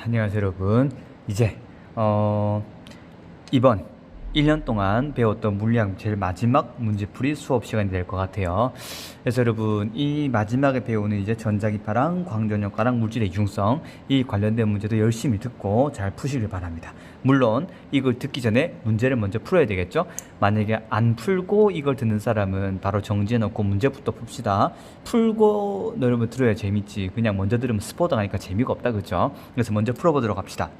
안녕하세요 여러분. 이제 이번 1년 동안 배웠던 물리학 제일 마지막 문제풀이 수업 시간이 될 것 같아요. 그래서 여러분 이 마지막에 배우는 이제 전자기파랑 광전효과랑 물질의 이중성 이 관련된 문제도 열심히 듣고 잘 푸시길 바랍니다. 물론 이걸 듣기 전에 문제를 먼저 풀어야 되겠죠. 만약에 안 풀고 이걸 듣는 사람은 바로 정지해 놓고 문제부터 풉시다. 풀고 여러분 들어야 재밌지, 그냥 먼저 들으면 스포 당하니까 재미가 없다, 그죠? 그래서 먼저 풀어보도록 합시다.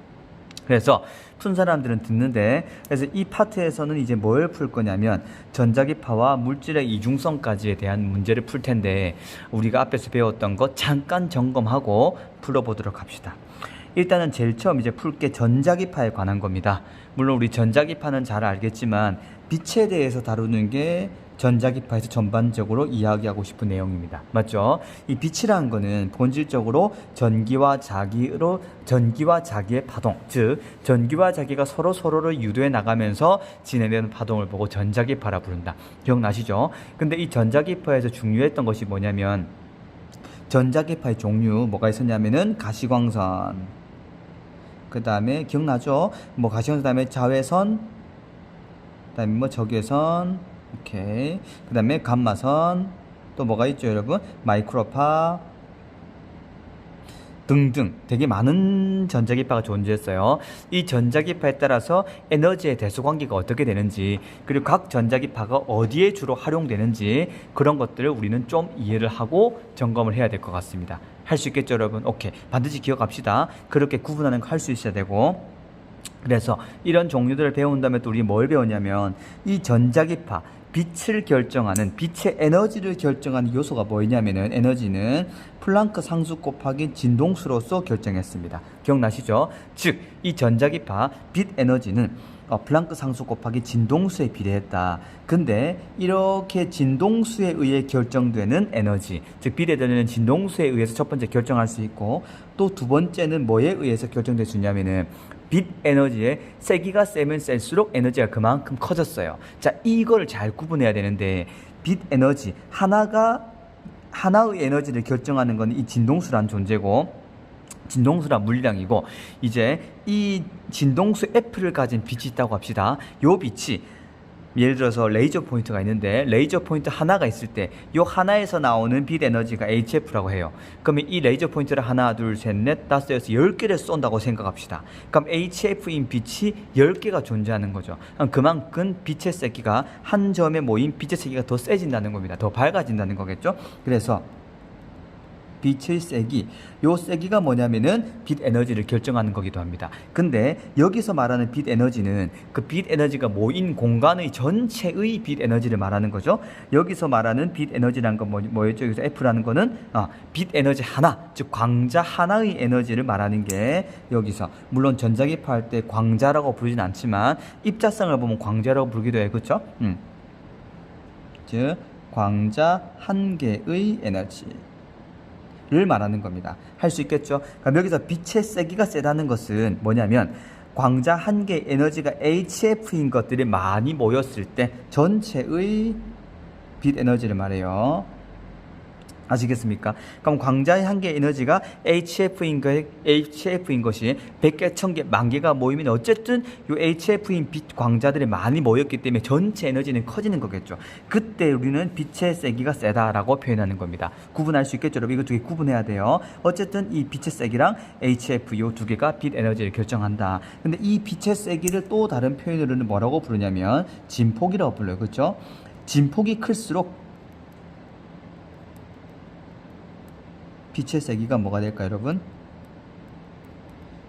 그래서 푼 사람들은 듣는데, 그래서 이 파트에서는 이제 뭘 풀 거냐면 전자기파와 물질의 이중성까지에 대한 문제를 풀 텐데, 우리가 앞에서 배웠던 거 잠깐 점검하고 풀어보도록 합시다. 일단은 제일 처음 이제 풀 게 전자기파에 관한 겁니다. 물론 우리 전자기파는 잘 알겠지만 빛에 대해서 다루는 게 전자기파에서 전반적으로 이야기하고 싶은 내용입니다. 맞죠? 이 빛이라는 거는 본질적으로 전기와 자기의 파동, 즉 전기와 자기가 서로를 유도해 나가면서 진행되는 파동을 보고 전자기파라 부른다. 기억나시죠? 근데 이 전자기파에서 중요했던 것이 뭐냐면, 전자기파의 종류 뭐가 있었냐면은 가시광선, 그 다음에 기억나죠? 뭐 가시광선, 다음에 자외선, 그 다음에 뭐 적외선, 오케이. 그 다음에 감마선, 또 뭐가 있죠 여러분? 마이크로파 등등 되게 많은 전자기파가 존재했어요. 이 전자기파에 따라서 에너지의 대수관계가 어떻게 되는지, 그리고 각 전자기파가 어디에 주로 활용되는지, 그런 것들을 우리는 좀 이해를 하고 점검을 해야 될 것 같습니다. 할 수 있겠죠 여러분? 오케이. 반드시 기억합시다. 그렇게 구분하는 거 할 수 있어야 되고, 그래서 이런 종류들을 배운 다음에 또 우리 뭘 배웠냐면, 이 전자기파 빛을 결정하는, 빛의 에너지를 결정하는 요소가 뭐였냐면은, 에너지는 플랑크 상수 곱하기 진동수로서 결정했습니다. 기억나시죠? 즉 이 전자기파 빛 에너지는 플랑크 상수 곱하기 진동수에 비례했다. 근데 이렇게 진동수에 의해 결정되는 에너지, 즉 빛의 에너지는 진동수에 의해서 첫 번째 결정할 수 있고, 또 두 번째는 뭐에 의해서 결정될 수 있냐면은 빛 에너지의 세기가 세면 셀수록 에너지가 그만큼 커졌어요. 자, 이걸 잘 구분해야 되는데, 빛 에너지 하나의 에너지를 결정하는 건 이 진동수란 존재고, 진동수란 물리량이고, 이제 이 진동수 F를 가진 빛이 있다고 합시다. 요 빛이 예를 들어서 레이저 포인트가 있는데, 레이저 포인트 하나가 있을 때 요 하나에서 나오는 빛 에너지가 HF라고 해요. 그러면 이 레이저 포인트를 하나, 둘, 셋, 넷, 다섯, 여섯, 10개를 쏜다고 생각합시다. 그럼 HF인 빛이 10개가 존재하는 거죠. 그만큼 빛의 세기가, 한 점에 모인 빛의 세기가 더 세진다는 겁니다. 더 밝아진다는 거겠죠. 그래서 빛의 세기, 요 세기가 뭐냐면은 빛 에너지를 결정하는 거기도 합니다. 근데 여기서 말하는 빛 에너지는 그 빛 에너지가 모인 공간의 전체의 빛 에너지를 말하는 거죠. 여기서 말하는 빛 에너지라는 건 뭐였죠? 여기서 F라는 거는 빛 에너지 하나, 즉 광자 하나의 에너지를 말하는 게 여기서, 물론 전자기파 할 때 광자라고 부르진 않지만 입자성을 보면 광자라고 부르기도 해요. 그렇죠? 즉 광자 한 개의 에너지 를 말하는 겁니다. 할 수 있겠죠? 그럼 여기서 빛의 세기가 세다는 것은 뭐냐면, 광자 한 개의 에너지가 HF인 것들이 많이 모였을 때 전체의 빛 에너지를 말해요. 아시겠습니까? 그럼 광자의 한 개의 에너지가 HF인 것이 100개, 1000개, 만개가 모이면 어쨌든 이 HF인 빛 광자들이 많이 모였기 때문에 전체 에너지는 커지는 거겠죠. 그때 우리는 빛의 세기가 세다라고 표현하는 겁니다. 구분할 수 있겠죠? 여러분, 이거 두 개 구분해야 돼요. 어쨌든 이 빛의 세기랑 HF 이 두 개가 빛 에너지를 결정한다. 근데 이 빛의 세기를 또 다른 표현으로는 뭐라고 부르냐면 진폭이라고 불러요. 그렇죠? 진폭이 클수록 빛의 세기가 뭐가 될까요, 여러분?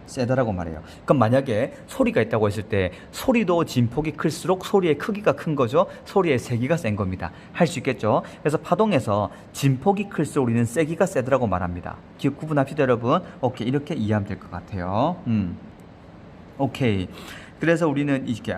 세다라고 말해요. 그럼 만약에 소리가 있다고 했을 때 소리도 진폭이 클수록 소리의 크기가 큰 거죠. 소리의 세기가 센 겁니다. 할 수 있겠죠? 그래서 파동에서 진폭이 클수록 우리는 세기가 세다라고 말합니다. 기억 구분합시다, 여러분. 오케이, 이렇게 이해하면 될 것 같아요. 오케이. 그래서 우리는 이렇게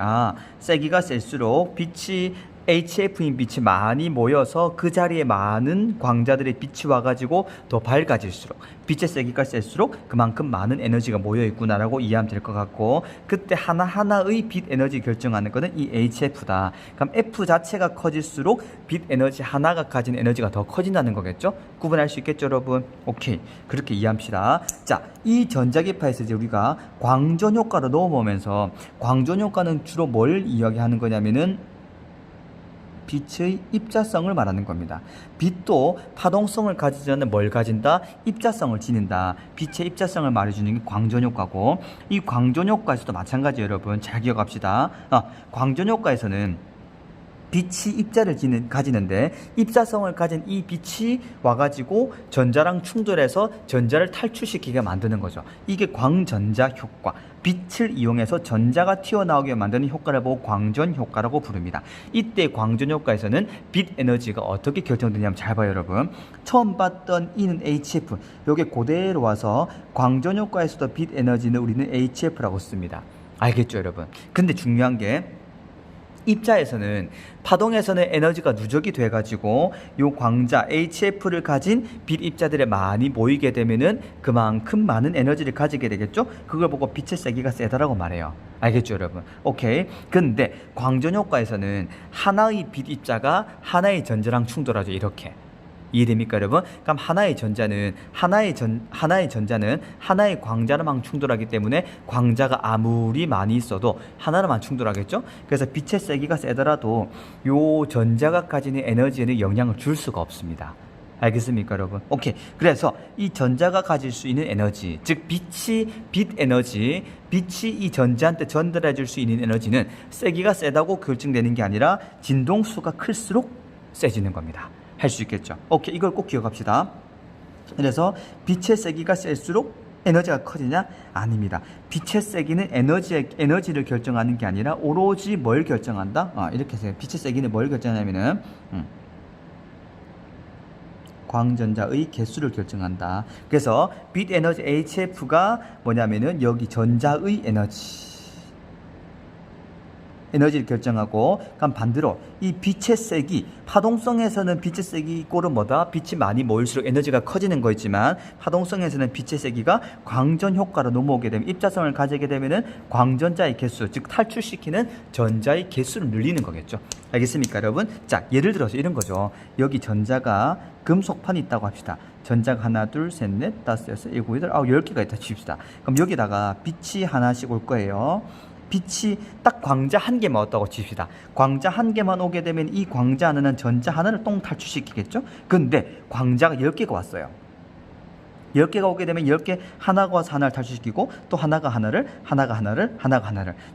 세기가 셀수록 빛이 HF인 빛이 많이 모여서 그 자리에 많은 광자들의 빛이 와가지고 더 밝아질수록 빛의 세기가 셀수록 그만큼 많은 에너지가 모여 있구나라고 이해하면 될 것 같고, 그때 하나하나의 빛 에너지 결정하는 것은 이 HF다. 그럼 F 자체가 커질수록 빛 에너지 하나가 가진 에너지가 더 커진다는 거겠죠? 구분할 수 있겠죠, 여러분? 오케이. 그렇게 이해합시다. 자, 이 전자기파에서 이제 우리가 광전 효과로 넣어보면서, 광전 효과는 주로 뭘 이야기하는 거냐면은 빛의 입자성을 말하는 겁니다. 빛도 파동성을 가지지 않는 뭘 가진다? 입자성을 지닌다. 빛의 입자성을 말해주는 게 광전효과고, 이 광전효과에서도 마찬가지예요, 여러분. 잘 기억합시다. 광전효과에서는 빛이 입자를 가지는데, 입자성을 가진 이 빛이 와가지고 전자랑 충돌해서 전자를 탈출시키게 만드는 거죠. 이게 광전자 효과. 빛을 이용해서 전자가 튀어나오게 만드는 효과를 보고 광전 효과라고 부릅니다. 이때 광전 효과에서는 빛 에너지가 어떻게 결정되냐면, 잘 봐요, 여러분. 처음 봤던 E는 HF, 요게 그대로 와서 광전 효과에서도 빛 에너지는 우리는 HF라고 씁니다. 알겠죠, 여러분? 근데 중요한 게, 입자에서는, 파동에서는 에너지가 누적이 돼가지고 요 광자 HF를 가진 빛 입자들에 많이 모이게 되면은 그만큼 많은 에너지를 가지게 되겠죠. 그걸 보고 빛의 세기가 세다라고 말해요. 알겠죠, 여러분? 오케이. 근데 광전 효과에서는 하나의 빛 입자가 하나의 전자랑 충돌하죠. 이렇게. 이해됩니까, 여러분? 그럼 하나의 전자는 하나의 광자랑만 충돌하기 때문에 광자가 아무리 많이 있어도 하나로만 충돌하겠죠? 그래서 빛의 세기가 세더라도 요 전자가 가지는 에너지에는 영향을 줄 수가 없습니다. 알겠습니까, 여러분? 오케이. 그래서 이 전자가 가질 수 있는 에너지, 즉 빛이 이 전자한테 전달해 줄 수 있는 에너지는 세기가 세다고 결정되는 게 아니라 진동수가 클수록 세지는 겁니다. 할 수 있겠죠. 오케이, 이걸 꼭 기억합시다. 그래서 빛의 세기가 셀수록 에너지가 커지냐? 아닙니다. 빛의 세기는 에너지를 결정하는 게 아니라 오로지 뭘 결정한다? 이렇게 해서 빛의 세기는 뭘 결정하냐면은 광전자의 개수를 결정한다. 그래서 빛 에너지 HF가 뭐냐면은 여기 전자의 에너지를 결정하고, 그럼 반대로 이 빛의 세기, 파동성에서는 빛의 세기 꼴은 뭐다? 빛이 많이 모일수록 에너지가 커지는 거있지만, 파동성에서는 빛의 세기가 광전 효과로 넘어오게 되면, 입자성을 가지게 되면은 광전자의 개수, 즉 탈출시키는 전자의 개수를 늘리는 거겠죠. 알겠습니까, 여러분? 자, 예를 들어서 이런 거죠. 여기 전자가 금속판이 있다고 합시다. 전자가 하나, 둘, 셋, 넷, 다섯, 여섯, 일곱, 여덟, 아홉, 10개가 있다 칩시다. 그럼 여기다가 빛이 하나씩 올 거예요. 빛이 딱 광자 한 개만 왔다고 칩시다. 광자 한 개만 오게 되면 이 광자 하나는 전자 하나를 똥 탈출시키겠죠? 근데 광자가 10개가 왔어요. 10개가 오게 되면 10개 하나가 와서 하나를 탈출시키고, 또 하나가 하나를,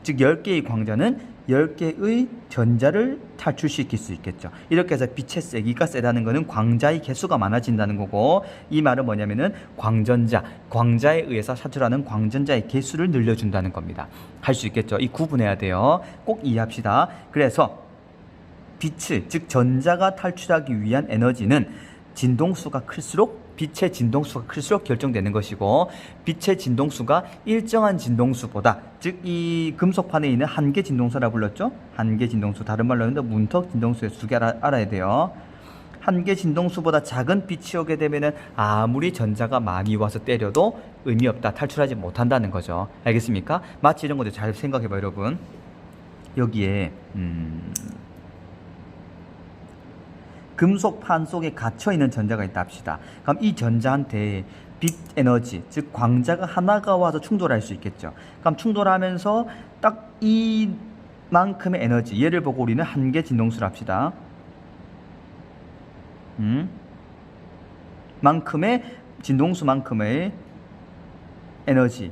즉 10개의 광자는 10개의 전자를 탈출시킬 수 있겠죠. 이렇게 해서 빛의 세기가 세다는 것은 광자의 개수가 많아진다는 거고, 이 말은 뭐냐면은 광자에 의해서 산출하는 광전자의 개수를 늘려준다는 겁니다. 할 수 있겠죠. 이 구분해야 돼요. 꼭 이해합시다. 그래서 빛을, 즉 전자가 탈출하기 위한 에너지는 빛의 진동수가 클수록 결정되는 것이고, 빛의 진동수가 일정한 진동수보다, 즉 이 금속판에 있는 한계 진동수라 불렀죠? 한계 진동수, 다른 말로 하면 문턱 진동수의 두 개 알아야 돼요. 한계 진동수보다 작은 빛이 오게 되면은 아무리 전자가 많이 와서 때려도 의미 없다, 탈출하지 못한다는 거죠. 알겠습니까? 마치 이런 것도 잘 생각해봐요, 여러분. 여기에 금속판 속에 갇혀있는 전자가 있다 합시다. 그럼 이 전자한테 빛 에너지, 즉 광자가 하나가 와서 충돌할 수 있겠죠. 그럼 충돌하면서 딱 이만큼의 에너지, 얘를 보고 우리는 한계 진동수를 합시다. 만큼의 진동수만큼의 에너지,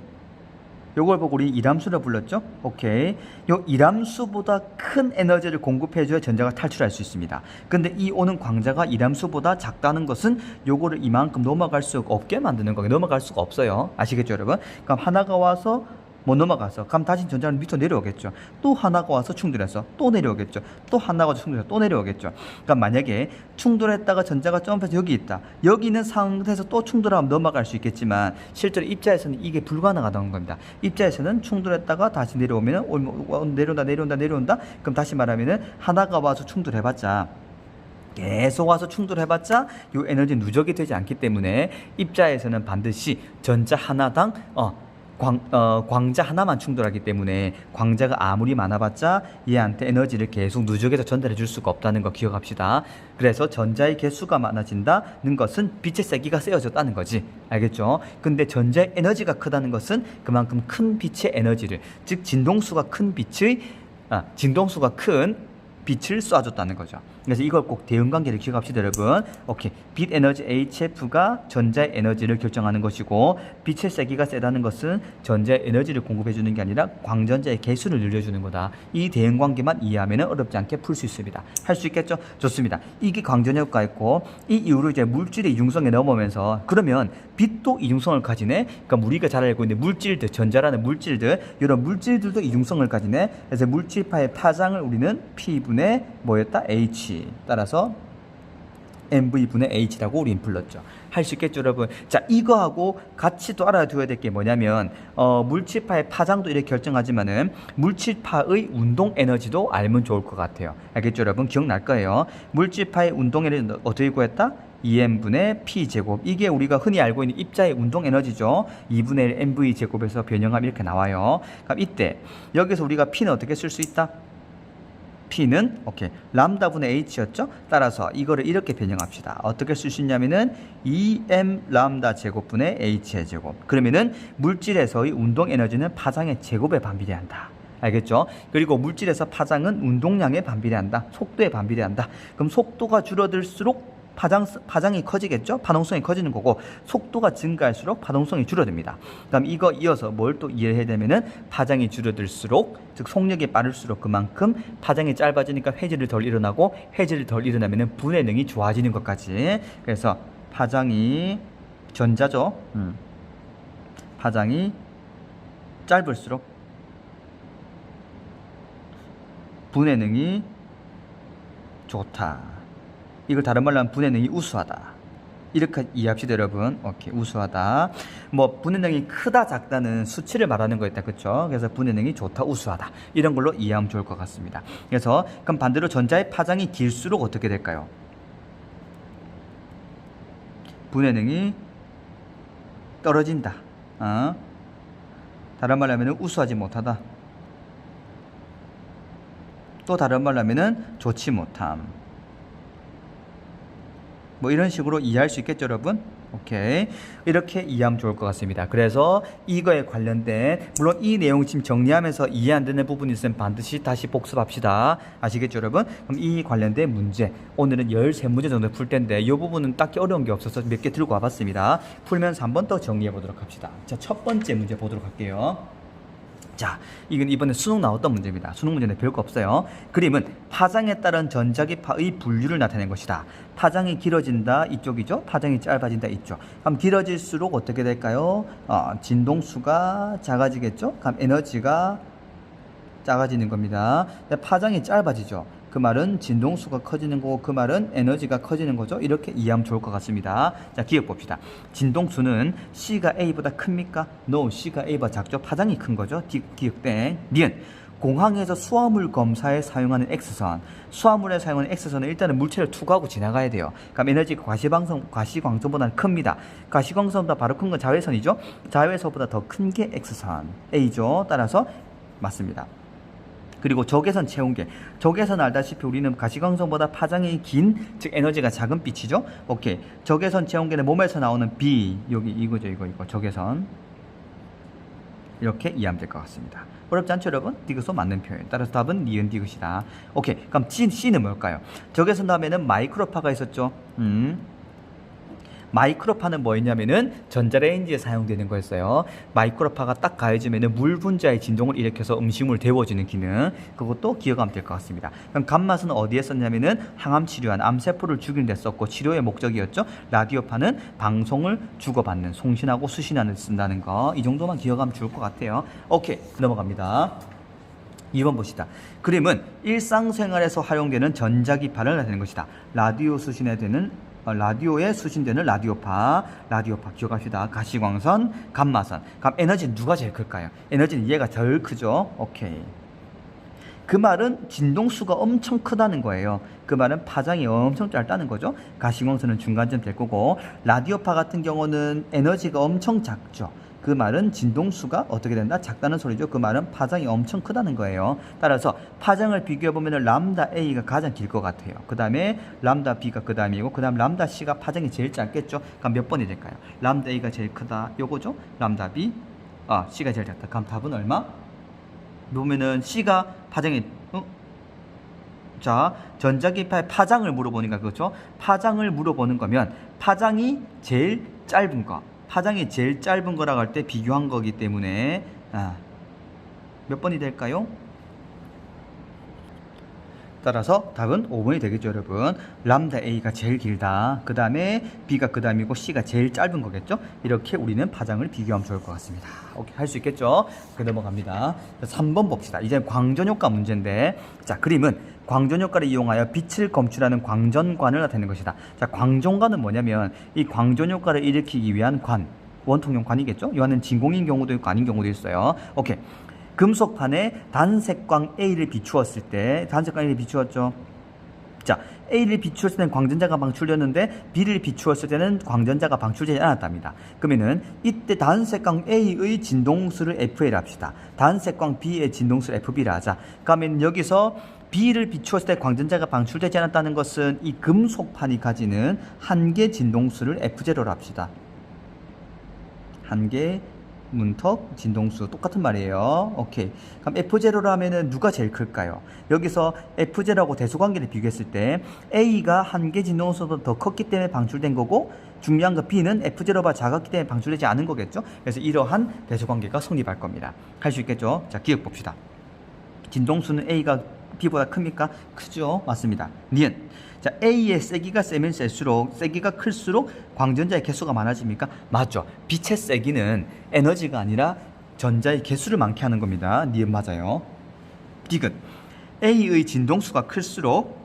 요걸 보고 우리 이람수라 불렀죠? 오케이. 요 이람수보다 큰 에너지를 공급해줘야 전자가 탈출할 수 있습니다. 근데 이 오는 광자가 이람수보다 작다는 것은 요거를 이만큼 넘어갈 수 없게 만드는 거예요. 넘어갈 수가 없어요. 아시겠죠, 여러분? 그럼 하나가 와서 못 넘어가서 그럼 다시 전자는 밑으로 내려오겠죠. 또 하나가 와서 충돌해서 또 내려오겠죠. 또 하나가 와서 충돌해서 또 내려오겠죠. 그러니까 만약에 충돌했다가 전자가 점프해서 여기 있다. 여기 있는 상태에서 또 충돌하면 넘어갈 수 있겠지만 실제로 입자에서는 이게 불가능하다는 겁니다. 입자에서는 충돌했다가 다시 내려오면 내려온다. 그럼 다시 말하면은 하나가 와서 충돌해봤자 계속 와서 충돌해봤자 이 에너지 누적이 되지 않기 때문에 입자에서는 반드시 전자 하나당 광자 하나만 충돌하기 때문에 광자가 아무리 많아봤자 얘한테 에너지를 계속 누적해서 전달해 줄 수가 없다는 거 기억합시다. 그래서 전자의 개수가 많아진다는 것은 빛의 세기가 세워졌다는 거지. 알겠죠? 근데 전자의 에너지가 크다는 것은 그만큼 큰 빛의 에너지를, 즉 진동수가 큰 빛을 쏴줬다는 거죠. 그래서 이걸 꼭 대응관계를 기억합시다, 여러분. 오케이. 빛 에너지 HF가 전자의 에너지를 결정하는 것이고, 빛의 세기가 세다는 것은 전자의 에너지를 공급해주는 게 아니라 광전자의 개수를 늘려주는 거다. 이 대응관계만 이해하면 어렵지 않게 풀 수 있습니다. 할 수 있겠죠? 좋습니다. 이게 광전효과 있고, 이 이후로 이제 물질의 이중성에 넘어오면서, 그러면 빛도 이중성을 가지네? 그러니까 우리가 잘 알고 있는 물질들, 전자라는 물질들, 이런 물질들도 이중성을 가지네? 그래서 물질파의 파장을 우리는 P분의 뭐였다? H. 따라서 MV분의 H라고 우린 불렀죠. 할 수 있겠죠, 여러분? 자, 이거하고 같이 또 알아두어야 될 게 뭐냐면, 물질파의 파장도 이렇게 결정하지만은, 물질파의 운동 에너지도 알면 좋을 것 같아요. 알겠죠, 여러분? 기억날 거예요. 물질파의 운동 에너지 어떻게 구했다? 2m분의 P제곱. 이게 우리가 흔히 알고 있는 입자의 운동 에너지죠. 2분의 1 MV제곱에서 변형하면 이렇게 나와요. 그럼 이때, 여기서 우리가 P는 어떻게 쓸 수 있다? P는 오케이 람다분의 H였죠. 따라서 이거를 이렇게 변형합시다. 어떻게 쓸 수 있냐면은 2m 람다 제곱분의 H의 제곱. 그러면은 물질에서의 운동 에너지는 파장의 제곱에 반비례한다. 알겠죠? 그리고 물질에서 파장은 운동량에 반비례한다. 속도에 반비례한다. 그럼 속도가 줄어들수록 파장이 커지겠죠? 파동성이 커지는 거고, 속도가 증가할수록 파동성이 줄어듭니다. 그다음 이거 이어서 뭘 또 이해해야 되면은, 파장이 줄어들수록, 즉 속력이 빠를수록 그만큼 파장이 짧아지니까 회질이 덜 일어나고, 회질이 덜 일어나면은 분해 능이 좋아지는 것까지. 그래서 파장이 전자죠. 파장이 짧을수록 분해 능이 좋다. 이걸 다른 말로 하면 분해 능이 우수하다. 이렇게 이해합시다, 여러분. 오케이, 우수하다. 뭐 분해 능이 크다, 작다는 수치를 말하는 거였다, 그렇죠? 그래서 분해 능이 좋다, 우수하다. 이런 걸로 이해하면 좋을 것 같습니다. 그래서 그럼 반대로 전자의 파장이 길수록 어떻게 될까요? 분해 능이 떨어진다. 다른 말로 하면 우수하지 못하다. 또 다른 말로 하면 좋지 못함. 뭐 이런 식으로 이해할 수 있겠죠, 여러분? 오케이. 이렇게 이해하면 좋을 것 같습니다. 그래서 이거에 관련된, 물론 이 내용 지금 정리하면서 이해 안 되는 부분이 있으면 반드시 다시 복습합시다. 아시겠죠, 여러분? 그럼 이 관련된 문제, 오늘은 13문제 정도 풀 텐데 이 부분은 딱히 어려운 게 없어서 몇 개 들고 와봤습니다. 풀면서 한 번 더 정리해 보도록 합시다. 자, 첫 번째 문제 보도록 할게요. 자, 이건 이번에 수능 나왔던 문제입니다. 수능 문제는 별거 없어요. 그림은 파장에 따른 전자기파의 분류를 나타낸 것이다. 파장이 길어진다, 이쪽이죠. 파장이 짧아진다, 이쪽. 그럼 길어질수록 어떻게 될까요? 진동수가 작아지겠죠. 그럼 에너지가 작아지는 겁니다. 파장이 짧아지죠. 그 말은 진동수가 커지는 거고, 그 말은 에너지가 커지는 거죠. 이렇게 이해하면 좋을 것 같습니다. 자, 기억 봅시다. 진동수는 C가 A보다 큽니까? No, C가 A보다 작죠. 파장이 큰 거죠. 기억땡. 니은 공항에서 수화물 검사에 사용하는 X선. 수화물에 사용하는 X선은 일단은 물체를 투과하고 지나가야 돼요. 그럼 에너지가 과시광선보다는 큽니다. 과시광선보다 바로 큰 건 자외선이죠. 자외선보다 더 큰 게 X선. A죠. 따라서 맞습니다. 그리고 적외선 채운계. 적외선 알다시피 우리는 가시광선보다 파장이 긴, 즉 에너지가 작은 빛이죠. 오케이. 적외선 채운계는 몸에서 나오는 B. 여기 이거죠, 이거. 적외선. 이렇게 이해하면 될 것 같습니다. 어렵지 않죠, 여러분? 디귿소 맞는 표현. 따라서 답은 니은 디귿이다. 오케이. 그럼 C는 뭘까요? 적외선 다음에는 마이크로파가 있었죠. 마이크로파는 뭐였냐면은 전자레인지에 사용되는 거였어요. 마이크로파가 딱 가해지면은 물 분자의 진동을 일으켜서 음식물 데워지는 기능, 그것도 기억하면 될 것 같습니다. 그럼 감맛은 어디에 썼냐면은 항암 치료한 암세포를 죽이는 데 썼고 치료의 목적이었죠. 라디오파는 방송을 주고받는, 송신하고 수신하는 데 쓴다는 거, 이 정도만 기억하면 좋을 것 같아요. 오케이, 넘어갑니다. 2번 봅시다. 그림은 일상생활에서 활용되는 전자기파를 나타내는 것이다. 라디오 수신에 되는 라디오에 수신되는 라디오파 기억합시다. 가시광선, 감마선. 그럼 에너지는 누가 제일 클까요? 에너지는 얘가 제일 크죠. 오케이. 그 말은 진동수가 엄청 크다는 거예요. 그 말은 파장이 엄청 짧다는 거죠. 가시광선은 중간쯤 될 거고, 라디오파 같은 경우는 에너지가 엄청 작죠. 그 말은 진동수가 어떻게 된다? 작다는 소리죠. 그 말은 파장이 엄청 크다는 거예요. 따라서 파장을 비교해보면 람다 A가 가장 길 것 같아요. 그 다음에 람다 B가 그 다음이고, 그 다음 람다 C가 파장이 제일 짧겠죠. 그럼 몇 번이 될까요? 람다 A가 제일 크다, 요거죠. 람다 B, C가 제일 작다. 그럼 답은 얼마? 보면은 C가 파장이 자, 전자기파의 파장을 물어보니까, 그렇죠? 파장을 물어보는 거면 파장이 제일 짧은 거, 파장이 제일 짧은 거라고 할 때 비교한 거기 때문에 몇 번이 될까요? 따라서 답은 5번이 되겠죠, 여러분. 람다 A가 제일 길다, 그 다음에 B가 그 다음이고 C가 제일 짧은 거겠죠. 이렇게 우리는 파장을 비교하면 좋을 것 같습니다. 오케이, 할 수 있겠죠? 넘어갑니다. 3번 봅시다. 이제 광전효과 문제인데, 자, 그림은 광전효과를 이용하여 빛을 검출하는 광전관을 나타내는 것이다. 자, 광전관은 뭐냐면 이 광전효과를 일으키기 위한 관, 원통용 관이겠죠. 이거는 진공인 경우도 있고 아닌 경우도 있어요. 오케이. 금속판에 단색광 A를 비추었을 때, 단색광 A를 비추었죠. 자, A를 비추었을 때는 광전자가 방출되었는데 B를 비추었을 때는 광전자가 방출되지 않았답니다. 그러면은 이때 단색광 A의 진동수를 FA를 합시다. 단색광 B의 진동수를 FB를 하자. 그러면 여기서 B를 비추었을 때 광전자가 방출되지 않았다는 것은 이 금속판이 가지는 한계 진동수를 F0로 합시다. 한계 문턱 진동수 똑같은 말이에요. 오케이. 그럼 F0라면은 누가 제일 클까요? 여기서 F0하고 대소관계를 비교했을 때 A가 한계 진동수보다 더 컸기 때문에 방출된 거고, 중요한 거 B는 F0보다 작았기 때문에 방출되지 않은 거겠죠. 그래서 이러한 대소관계가 성립할 겁니다. 할 수 있겠죠? 자, 기억 봅시다. 진동수는 A가 B보다 큽니까? 크죠. 맞습니다. 니은. 자, A의 세기가 세면 셀수록, 세기가 클수록 광전자의 개수가 많아집니까? 맞죠. 빛의 세기는 에너지가 아니라 전자의 개수를 많게 하는 겁니다. 니은 맞아요. 디귿. A의 진동수가 클수록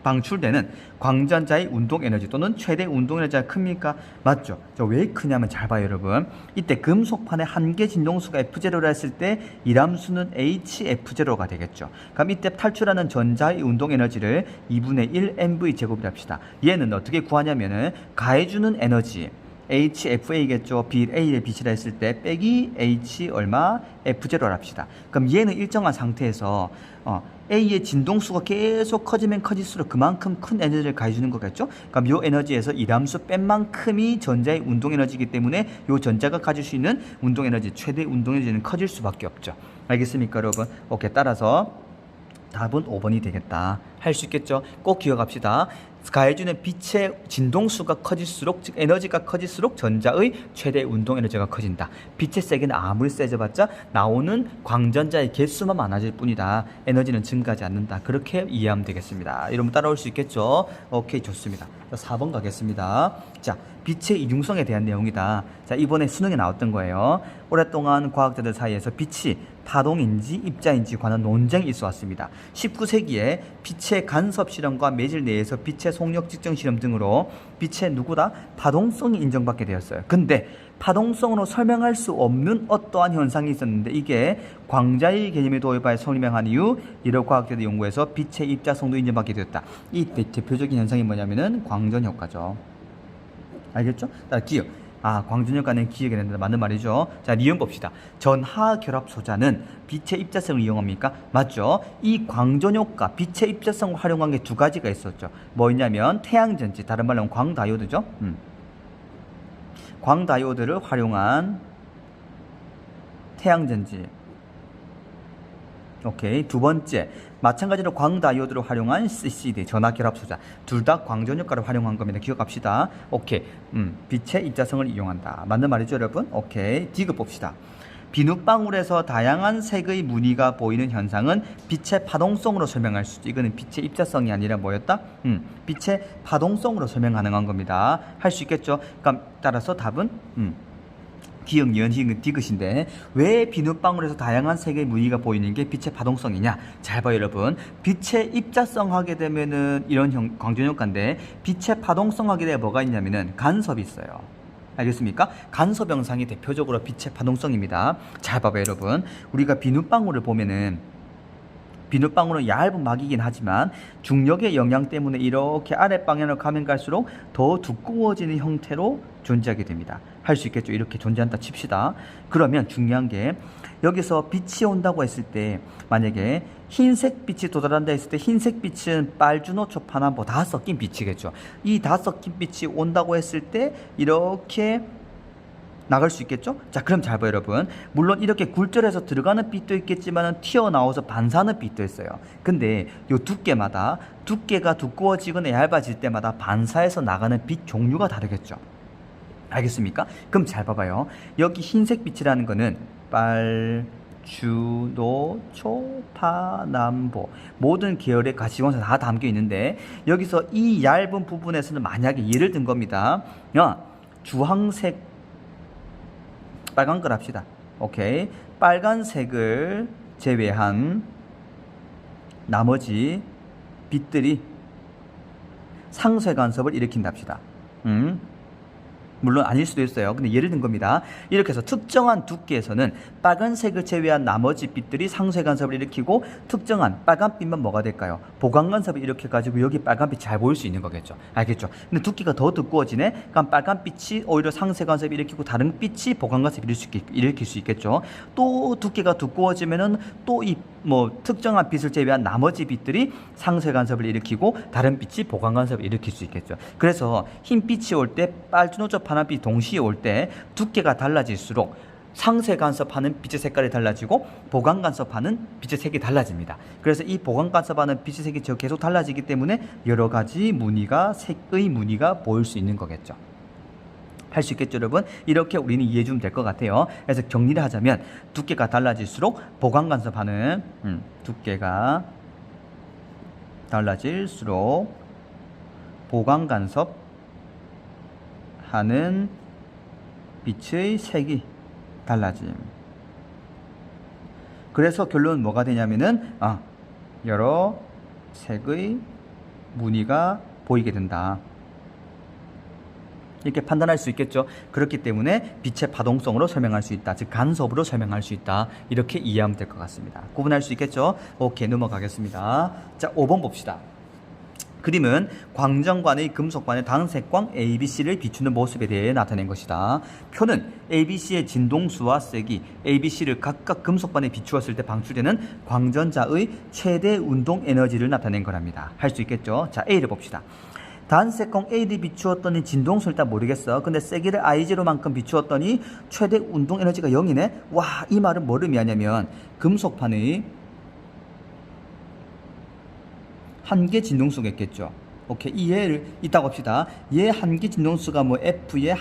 방출되는 광전자의 운동 에너지 또는 최대 운동 에너지가 큽니까? 맞죠. 왜 크냐면 잘 봐요, 여러분. 이때 금속판의 한계 진동수가 F0라 했을 때 이람수는 HF0가 되겠죠. 그럼 이때 탈출하는 전자의 운동 에너지를 2분의 1 mv 제곱을 합시다. 얘는 어떻게 구하냐면은 가해주는 에너지 HFA겠죠. A를 B라 했을 때 빼기 H 얼마? F0를 합시다. 그럼 얘는 일정한 상태에서 A의 진동수가 계속 커지면 커질수록 그만큼 큰 에너지를 가해주는 거겠죠. 그럼 이 에너지에서 이람수 뺀 만큼이 전자의 운동 에너지이기 때문에 이 전자가 가질 수 있는 운동 에너지, 최대 운동 에너지는 커질 수밖에 없죠. 알겠습니까, 여러분? 오케이, 따라서 답은 5번이 되겠다. 할 수 있겠죠? 꼭 기억합시다. 가해주는 빛의 진동수가 커질수록, 즉 에너지가 커질수록 전자의 최대 운동 에너지가 커진다. 빛의 세기는 아무리 세져봤자 나오는 광전자의 개수만 많아질 뿐이다. 에너지는 증가하지 않는다. 그렇게 이해하면 되겠습니다. 여러분 따라올 수 있겠죠? 오케이, 좋습니다. 4번 가겠습니다. 자, 빛의 이중성에 대한 내용이다. 자, 이번에 수능에 나왔던 거예요. 오랫동안 과학자들 사이에서 빛이 파동인지 입자인지 관한 논쟁이 있어 왔습니다. 19세기에 빛의 간섭 실험과 매질 내에서 빛의 속력 측정 실험 등으로 빛의 누구다? 파동성이 인정받게 되었어요. 근데 파동성으로 설명할 수 없는 어떠한 현상이 있었는데 이게 광자의 개념의 도입하에 설명한 이후 여러 과학자들 연구에서 빛의 입자성도 인정받게 되었다. 이 대표적인 현상이 뭐냐면은 광전 효과죠. 알겠죠? 기억. 광전효과는 기억이 된다. 맞는 말이죠. 자, 니은 봅시다. 전하 결합 소자는 빛의 입자성을 이용합니까? 맞죠. 이 광전효과, 빛의 입자성을 활용한 게 두 가지가 있었죠. 뭐였냐면 태양전지, 다른 말로 하면 광다이오드죠. 광다이오드를 활용한 태양전지. 오케이. 두 번째, 마찬가지로 광다이오드를 활용한 CCD, 전화결합소자. 둘 다 광전 효과를 활용한 겁니다. 기억합시다. 오케이. 빛의 입자성을 이용한다. 맞는 말이죠, 여러분? 오케이. 디귿 봅시다. 비눗방울에서 다양한 색의 무늬가 보이는 현상은 빛의 파동성으로 설명할 수 있죠. 이거는 빛의 입자성이 아니라 뭐였다? 빛의 파동성으로 설명 가능한 겁니다. 할 수 있겠죠? 그럼 따라서 답은 기역, 니은, 히읗, 디귿인데 왜 비눗방울에서 다양한 색의 무늬가 보이는 게 빛의 파동성이냐? 잘 봐요, 여러분. 빛의 입자성 하게 되면은 이런 광전효과인데 빛의 파동성 하게 되면 뭐가 있냐면은 간섭이 있어요. 알겠습니까? 간섭 현상이 대표적으로 빛의 파동성입니다. 잘 봐봐요, 여러분. 우리가 비눗방울을 보면은 비눗방울은 얇은 막이긴 하지만 중력의 영향 때문에 이렇게 아랫방향으로 가면 갈수록 더 두꺼워지는 형태로 존재하게 됩니다. 할 수 있겠죠? 이렇게 존재한다 칩시다. 그러면 중요한 게 여기서 빛이 온다고 했을 때 만약에 흰색 빛이 도달한다 했을 때 흰색 빛은 빨주노초 파남보 다 섞인 빛이겠죠. 이 다 섞인 빛이 온다고 했을 때 이렇게 나갈 수 있겠죠? 자, 그럼 잘 봐요, 여러분. 물론 이렇게 굴절해서 들어가는 빛도 있겠지만 튀어나와서 반사하는 빛도 있어요. 근데 요 두께마다 두께가 두꺼워지거나 얇아질 때마다 반사해서 나가는 빛 종류가 다르겠죠. 알겠습니까? 그럼 잘 봐봐요. 여기 흰색 빛이라는 거는 빨주노초 파남보 모든 계열의 가시광선 다 담겨 있는데 여기서 이 얇은 부분에서는 만약에 예를 든 겁니다. 주황색 빨간 걸 합시다. 오케이. 빨간색을 제외한 나머지 빛들이 상쇄 간섭을 일으킨답시다. 물론 아닐 수도 있어요. 근데 예를 든 겁니다. 이렇게 해서 특정한 두께에서는 빨간색을 제외한 나머지 빛들이 상쇄 간섭을 일으키고 특정한 빨간빛만 뭐가 될까요? 보강 간섭을 일으켜가지고 여기 빨간빛이 잘 보일 수 있는 거겠죠. 알겠죠? 근데 두께가 더 두꺼워지네? 그럼 빨간빛이 오히려 상쇄 간섭을 일으키고 다른 빛이 보강 간섭을 일으킬 수 있겠죠. 또 두께가 두꺼워지면은 또 이 특정한 빛을 제외한 나머지 빛들이 상쇄 간섭을 일으키고 다른 빛이 보강 간섭을 일으킬 수 있겠죠. 그래서 흰빛이 올 때 빨주노초 파남빛이 동시에 올 때 두께가 달라질수록 상쇄 간섭하는 빛의 색깔이 달라지고 보강 간섭하는 빛의 색이 달라집니다. 그래서 이 보강 간섭하는 빛의 색이 계속 달라지기 때문에 여러 가지 무늬가 색의 무늬가 보일 수 있는 거겠죠. 할 수 있겠죠, 여러분? 이렇게 우리는 이해해 주면 될 것 같아요. 그래서 정리를 하자면 두께가 달라질수록 보강 간섭하는 두께가 달라질수록 보강 간섭하는 빛의 색이 달라짐. 그래서 결론은 뭐가 되냐면은 여러 색의 무늬가 보이게 된다. 이렇게 판단할 수 있겠죠. 그렇기 때문에 빛의 파동성으로 설명할 수 있다. 즉 간섭으로 설명할 수 있다. 이렇게 이해하면 될 것 같습니다. 구분할 수 있겠죠. 오케이, 넘어가겠습니다. 자, 5번 봅시다. 그림은 광전관의 금속관의 단색광 ABC를 비추는 모습에 대해 나타낸 것이다. 표는 ABC의 진동수와 세기, ABC를 각각 금속관에 비추었을 때 방출되는 광전자의 최대 운동 에너지를 나타낸 거랍니다. 할 수 있겠죠. 자, A를 봅시다. 단색광 A를 비추었더니 진동수를 일단 모르겠어. 근데 세기를 I0만큼 비추었더니 최대 운동 에너지가 0이네. 와, 이 말은 뭐를 의미하냐면 금속판의 한계 진동수겠죠. 오케이, 이 얘를 있다고 합시다. 얘 한계 진동수가 F의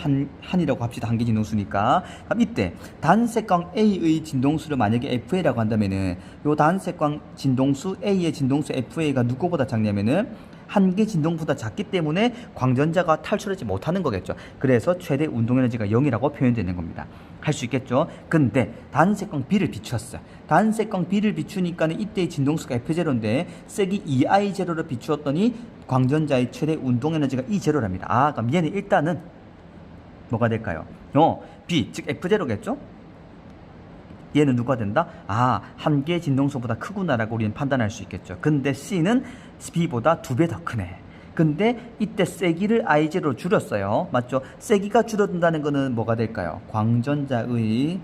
한이라고 합시다. 한계 진동수니까. 그럼 이때 단색광 A의 진동수를 만약에 FA라고 한다면은 요 단색광 진동수 A의 진동수 FA가 누구보다 작냐면은 한계 진동보다 작기 때문에 광전자가 탈출하지 못하는 거겠죠. 그래서 최대 운동에너지가 0이라고 표현되는 겁니다. 할 수 있겠죠. 근데 단색광 B를 비추었어. 단색광 B를 비추니까는 이때의 진동수가 F0인데 세기 2I0를 비추었더니 광전자의 최대 운동에너지가 E0랍니다. 그럼 얘는 일단은 뭐가 될까요? B, 즉 F0겠죠? 얘는 누가 된다? 한계 진동수보다 크구나라고 우리는 판단할 수 있겠죠. 근데 C는 B보다 2배 더 크네. 근데 이때 세기를 I0로 줄였어요. 맞죠? 세기가 줄어든다는 거는 뭐가 될까요? 광전자의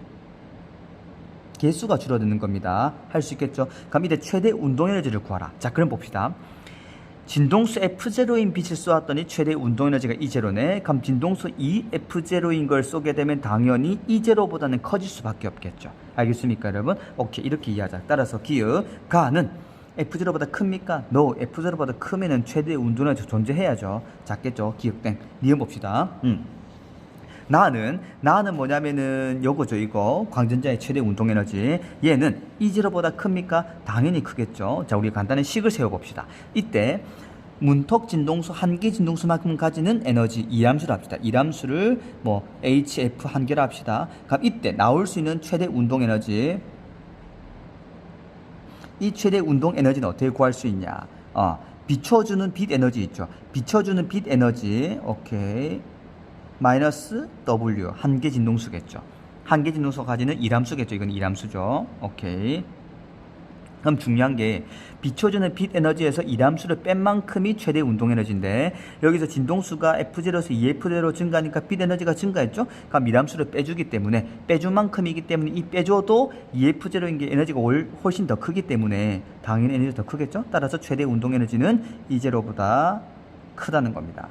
개수가 줄어드는 겁니다. 할 수 있겠죠? 그럼 이때 최대 운동에너지를 구하라. 자, 그럼 봅시다. 진동수 F0인 빛을 쏘았더니 최대 운동에너지가 E0네. 그럼 진동수 EF0인 걸 쏘게 되면 당연히 E0보다는 커질 수밖에 없겠죠. 알겠습니까, 여러분? 오케이, 이렇게 이해하자. 따라서 기읍 가는 F0보다 큽니까? No. F0보다 크면은 최대 운동에너지 존재해야죠. 작겠죠. 기읍 땡. 니은 봅시다. 나는 뭐냐면은 요거죠. 이거 광전자의 최대 운동에너지. 얘는 E0보다 큽니까? 당연히 크겠죠. 자, 우리 간단히 식을 세워봅시다. 이때 문턱 진동수 한 개 진동수만큼 가지는 에너지 이함수를 합시다. 이함수를 뭐 HF 한 개로 합시다. 그럼 이때 나올 수 있는 최대 운동에너지, 이 최대 운동에너지는 어떻게 구할 수 있냐? 비춰주는 빛 에너지 있죠. 비춰주는 빛 에너지, 오케이, 마이너스 W 한 개 진동수겠죠. 한 개 진동수가 가지는 일함수겠죠. 이건 일함수죠. 오케이. 그럼 중요한 게 비춰주는 빛 에너지에서 일함수를 뺀 만큼이 최대 운동 에너지인데, 여기서 진동수가 F0에서 2F0로 증가하니까 빛 에너지가 증가했죠. 그럼 일함수를 빼주기 때문에, 빼준 만큼이기 때문에 이 빼줘도 2F0인 게 에너지가 훨씬 더 크기 때문에 당연히 에너지가 더 크겠죠. 따라서 최대 운동 에너지는 E0보다 크다는 겁니다.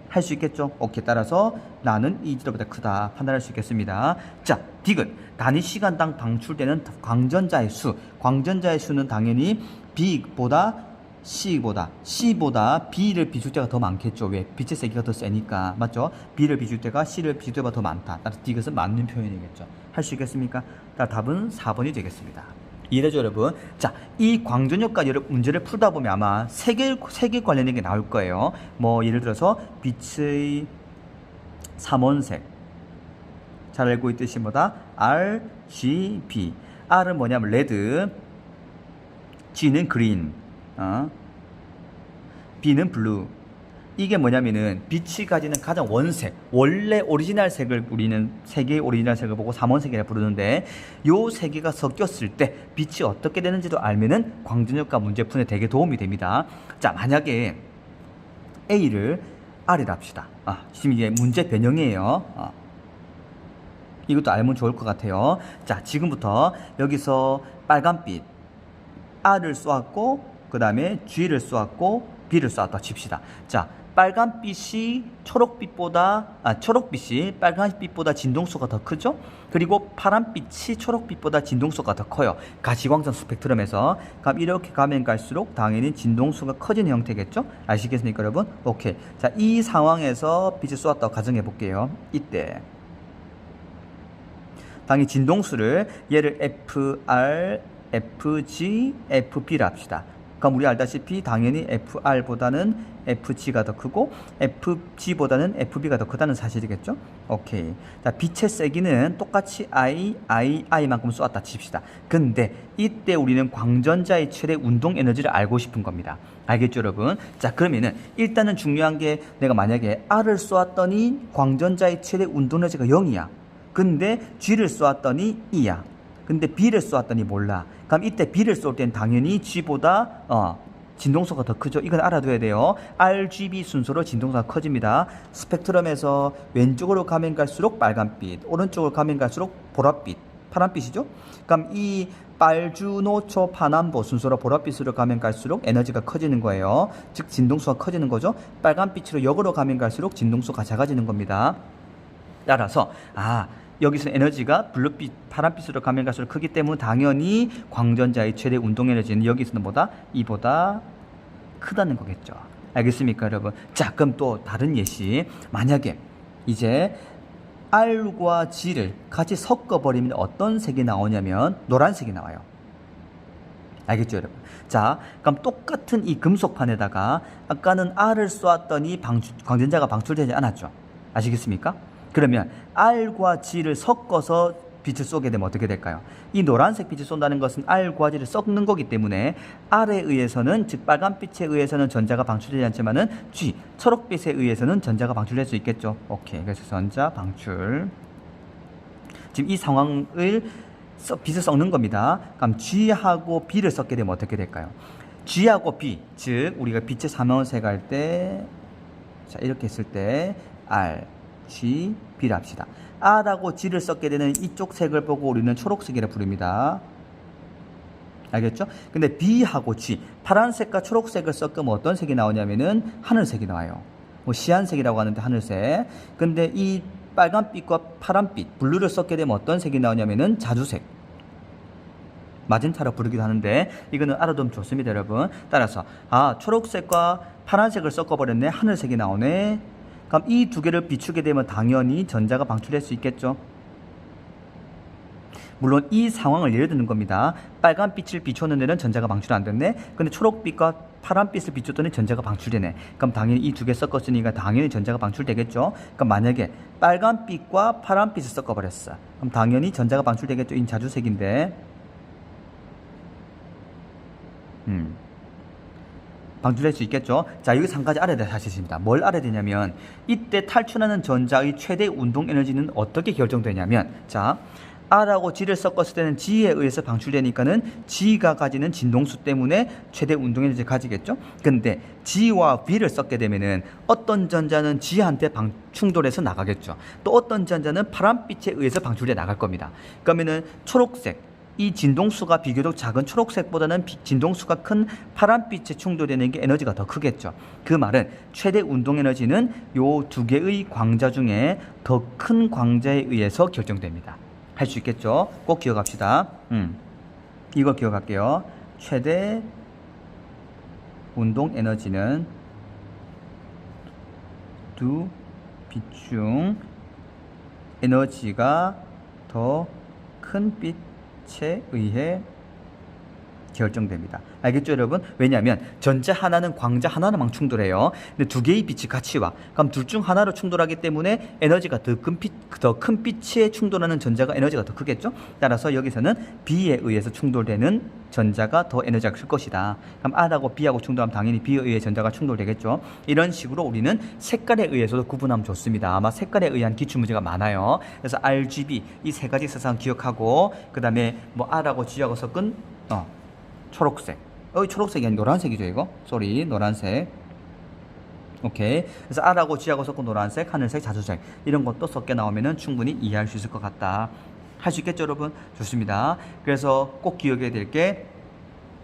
할 수 있겠죠? 오케이. 따라서 나는 E0보다 크다 판단할 수 있겠습니다. 자, 디귿. 단위 시간당 방출되는 광전자의 수. 광전자의 수는 당연히 B보다 C보다 B를 비출 때가 더 많겠죠. 왜? 빛의 세기가 더 세니까. 맞죠? B를 비출 때가 C를 비출 때보다 더 많다. 따라서 디귿은 맞는 표현이겠죠. 할 수 있겠습니까? 답은 4번이 되겠습니다. 이해되죠, 여러분? 자, 이 광전효과 문제를 풀다 보면 아마 세 개 관련된 게 나올 거예요. 뭐 예를 들어서 빛의 삼원색, 잘 알고 있듯이 뭐다? R, G, B. R은 뭐냐면 레드, G는 그린, B는 블루. 이게 뭐냐면은 빛이 가지는 가장 원색, 원래 오리지널 색을 우리는 세 개의 오리지널 색을 보고 삼원색이라 부르는데, 요 세 개가 섞였을 때 빛이 어떻게 되는지도 알면은 광전효과 문제 푸는데 되게 도움이 됩니다. 자, 만약에 A를 R이라 합시다. 지금 이게 문제 변형이에요. 이것도 알면 좋을 것 같아요. 자, 지금부터 여기서 빨간빛 R을 쏘았고, 그 다음에 G를 쏘았고, B를 쏘았다 칩시다. 자, 빨간빛이 초록빛이 빨간빛보다 진동수가 더 크죠? 그리고 파란빛이 초록빛보다 진동수가 더 커요. 가시광선 스펙트럼에서. 그럼 이렇게 가면 갈수록 당연히 진동수가 커지는 형태겠죠? 아시겠습니까, 여러분? 오케이. 자, 이 상황에서 빛을 쏘았다고 가정해 볼게요. 이때 당연히 진동수를 얘를 FR, FG, FB라 합시다. 그럼 우리 알다시피 당연히 FR보다는 FG가 더 크고 FG보다는 FB가 더 크다는 사실이겠죠? 오케이. 자, 빛의 세기는 똑같이 I만큼 쏘았다 칩시다. 근데 이때 우리는 광전자의 최대 운동 에너지를 알고 싶은 겁니다. 알겠죠, 여러분? 자, 그러면은 일단은 중요한 게, 내가 만약에 R을 쏘았더니 광전자의 최대 운동 에너지가 0이야. 근데 G를 쏘았더니 2야. 근데 B를 쏘았더니 몰라. 그럼 이때 B를 쏠 땐 당연히 G보다 진동수가 더 크죠. 이건 알아둬야 돼요. RGB 순서로 진동수가 커집니다. 스펙트럼에서 왼쪽으로 가면 갈수록 빨간빛, 오른쪽으로 가면 갈수록 보랏빛, 파란빛이죠. 그럼 이 빨주노초 파남보 순서로 보랏빛으로 가면 갈수록 에너지가 커지는 거예요. 즉 진동수가 커지는 거죠. 빨간빛으로 역으로 가면 갈수록 진동수가 작아지는 겁니다. 따라서 여기서 에너지가 블루빛, 파란빛으로 가면 갈수록 크기 때문에 당연히 광전자의 최대 운동 에너지는 여기서는 이보다 크다는 거겠죠. 알겠습니까, 여러분? 자, 그럼 또 다른 예시. 만약에 이제 R과 G를 같이 섞어버리면 어떤 색이 나오냐면 노란색이 나와요. 알겠죠, 여러분? 자, 그럼 똑같은 이 금속판에다가 아까는 R을 쏘았더니 광전자가 방출되지 않았죠. 아시겠습니까? 그러면 R과 G를 섞어서 빛을 쏘게 되면 어떻게 될까요? 이 노란색 빛을 쏜다는 것은 R과 G를 섞는 거기 때문에 R에 의해서는, 즉 빨간빛에 의해서는 전자가 방출되지 않지만은 G, 초록빛에 의해서는 전자가 방출될 수 있겠죠. 오케이. 그래서 전자 방출. 지금 이 상황을 빛을 섞는 겁니다. 그럼 G하고 B를 섞게 되면 어떻게 될까요? G하고 B, 즉 우리가 빛의 삼원색 할 때, 자, 이렇게 했을 때 R, G, B를 합시다. R하고 G를 섞게 되는 이쪽 색을 보고 우리는 초록색이라 부릅니다. 알겠죠? 근데 B하고 G, 파란색과 초록색을 섞으면 어떤 색이 나오냐면은 하늘색이 나와요. 뭐 시안색이라고 하는데 하늘색. 근데 이 빨간빛과 파란빛, 블루를 섞게 되면 어떤 색이 나오냐면은 자주색. 마젠타라 부르기도 하는데 이거는 알아두면 좋습니다, 여러분. 따라서 초록색과 파란색을 섞어버렸네. 하늘색이 나오네. 그럼 이 두 개를 비추게 되면 당연히 전자가 방출될 수 있겠죠. 물론 이 상황을 예를 드는 겁니다. 빨간빛을 비추는 데는 전자가 방출 안 됐네. 근데 초록빛과 파란빛을 비추더니 전자가 방출되네. 그럼 당연히 이 두 개 섞었으니까 당연히 전자가 방출되겠죠. 그럼 만약에 빨간빛과 파란빛을 섞어버렸어. 그럼 당연히 전자가 방출되겠죠. 이 자주색인데. 방출될 수 있겠죠. 자, 여기서 한 가지 알아야 될 사실이 있습니다. 뭘 알아야 되냐면 이때 탈출하는 전자의 최대 운동 에너지는 어떻게 결정되냐면, 자, R하고 G를 섞었을 때는 G에 의해서 방출되니까는 G가 가지는 진동수 때문에 최대 운동 에너지를 가지겠죠. 근데 G와 B를 섞게 되면은 어떤 전자는 G한테 충돌해서 나가겠죠. 또 어떤 전자는 파란빛에 의해서 방출돼 나갈 겁니다. 그러면은 초록색, 이 진동수가 비교적 작은 초록색보다는 진동수가 큰 파란빛에 충돌되는 게 에너지가 더 크겠죠. 그 말은 최대 운동 에너지는 요 두 개의 광자 중에 더 큰 광자에 의해서 결정됩니다. 할 수 있겠죠? 꼭 기억합시다. 이거 기억할게요. 최대 운동 에너지는 두 빛 중 에너지가 더 큰 빛에 의해 결정됩니다. 알겠죠, 여러분? 왜냐하면 전자 하나는 광자 하나랑 충돌해요. 근데 두 개의 빛이 같이 와. 그럼 둘 중 하나로 충돌하기 때문에 에너지가 더 큰 빛에 충돌하는 전자가 에너지가 더 크겠죠? 따라서 여기서는 B에 의해서 충돌되는 전자가 더 에너지가 클 것이다. 그럼 R하고 B하고 충돌하면 당연히 B에 의해 전자가 충돌되겠죠. 이런 식으로 우리는 색깔에 의해서도 구분하면 좋습니다. 아마 색깔에 의한 기출문제가 많아요. 그래서 RGB 이 세 가지 사상 기억하고, 그 다음에 뭐 R하고 G하고 섞은 초록색. 초록색이 아니라 노란색이죠, 이거. 쏘리, 노란색. 오케이. 그래서 R하고 G하고 섞은 노란색, 하늘색, 자주색. 이런 것도 섞여 나오면은 충분히 이해할 수 있을 것 같다. 할 수 있겠죠, 여러분? 좋습니다. 그래서 꼭 기억해야 될 게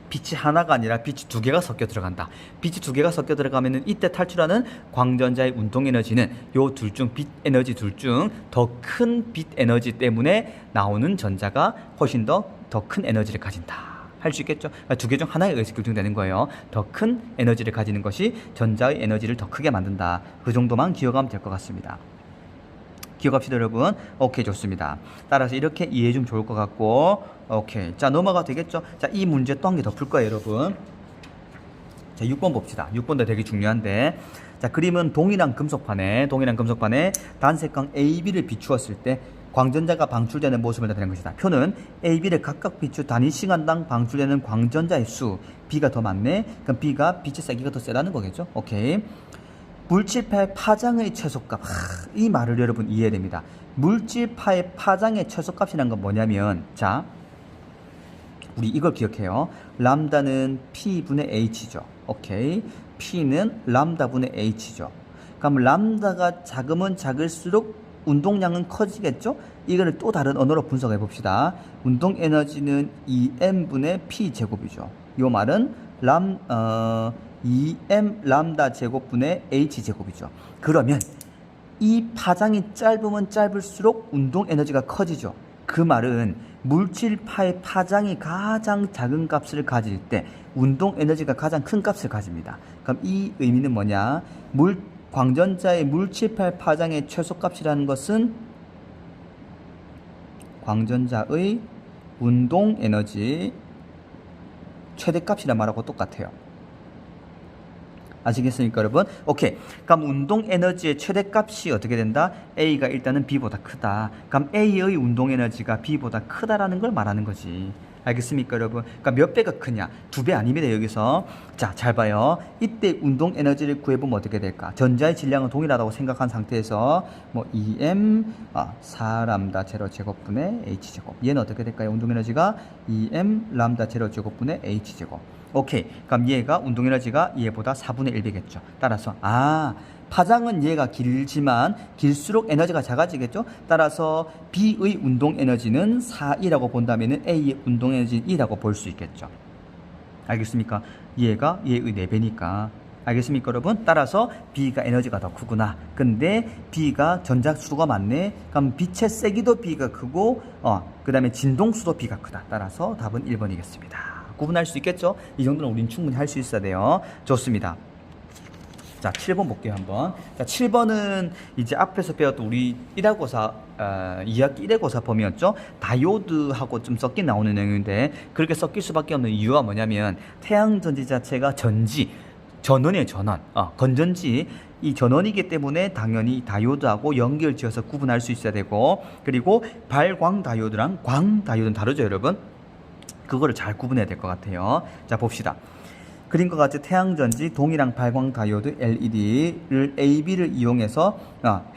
빛이 하나가 아니라 빛이 두 개가 섞여 들어간다. 빛이 두 개가 섞여 들어가면은 이때 탈출하는 광전자의 운동 에너지는 요 둘 중 빛 에너지 둘 중 더 큰 빛 에너지 때문에 나오는 전자가 훨씬 더 큰 에너지를 가진다. 할 수 있겠죠? 두 개 중 하나에 의해서 결정되는 거예요. 더 큰 에너지를 가지는 것이 전자의 에너지를 더 크게 만든다. 그 정도만 기억하면 될 것 같습니다. 기억합시다, 여러분. 오케이, 좋습니다. 따라서 이렇게 이해해 주면 좋을 것 같고, 오케이. 자, 넘어가도 되겠죠? 자, 이 문제 또 한 개 더 풀 거예요, 여러분. 자, 6번 봅시다. 6번도 되게 중요한데, 자, 그림은 동일한 금속판에 단색광 AB를 비추었을 때 광전자가 방출되는 모습을 나타내는 것이다. 표는 AB를 각각 비추 단위 시간당 방출되는 광전자의 수, B가 더 많네. 그럼 B가 빛의 세기가 더 세다는 거겠죠. 오케이. 물질파의 파장의 최소값. 이 말을 여러분 이해해야 됩니다. 물질파의 파장의 최소값이란 건 뭐냐면, 자, 우리 이걸 기억해요. 람다는 P분의 H죠. 오케이. P는 람다분의 H죠. 그럼 람다가 작으면 작을수록 운동량은 커지겠죠? 이거를 또 다른 언어로 분석해 봅시다. 운동 에너지는 2m분의 p 제곱이죠. 이 말은 2m 람다 제곱분의 h 제곱이죠. 그러면 이 파장이 짧으면 짧을수록 운동 에너지가 커지죠. 그 말은 물질파의 파장이 가장 작은 값을 가질 때 운동 에너지가 가장 큰 값을 가집니다. 그럼 이 의미는 뭐냐? 광전자의 물질파의 파장의 최소값이라는 것은 광전자의 운동 에너지 최대값이란 말하고 똑같아요. 아시겠습니까, 여러분? 오케이. 그럼 운동 에너지의 최대값이 어떻게 된다? A가 일단은 B보다 크다. 그럼 A의 운동 에너지가 B보다 크다라는 걸 말하는 거지. 알겠습니까, 여러분? 그러니까 몇 배가 크냐? 2배 아닙니다, 여기서. 자, 잘 봐요. 이때 운동 에너지를 구해보면 어떻게 될까? 전자의 질량은 동일하다고 생각한 상태에서 뭐 2m 4람다 제로 제곱분의 h 제곱. 얘는 어떻게 될까요? 운동 에너지가 2m 람다 제로 제곱분의 h 제곱. 오케이. 그럼 얘가 운동 에너지가 얘보다 4분의 1배겠죠. 따라서 파장은 얘가 길지만 길수록 에너지가 작아지겠죠. 따라서 B의 운동 에너지는 4이라고 본다면 A의 운동 에너지는 2라고 볼 수 있겠죠. 알겠습니까? 얘가 얘의 4배니까. 알겠습니까, 여러분? 따라서 B가 에너지가 더 크구나. 근데 B가 전자수가 많네. 그럼 빛의 세기도 B가 크고, 그 다음에 진동수도 B가 크다. 따라서 답은 1번이겠습니다. 구분할 수 있겠죠? 이 정도는 우린 충분히 할 수 있어야 돼요. 좋습니다. 자, 7번 볼게요, 한번. 자, 7번은 이제 앞에서 배웠던 우리 1학고사, 2학기 1학고사 범위였죠? 다이오드하고 좀 섞인 나오는 내용인데, 그렇게 섞일 수밖에 없는 이유가 뭐냐면, 태양전지 자체가 전원이에요, 전원. 건전지. 이 전원이기 때문에 당연히 다이오드하고 연결 지어서 구분할 수 있어야 되고, 그리고 발광 다이오드랑 광 다이오드는 다르죠, 여러분? 그거를 잘 구분해야 될 것 같아요. 자, 봅시다. 그림과 같이 태양전지, 동일한 발광 다이오드 LED를 AB를 이용해서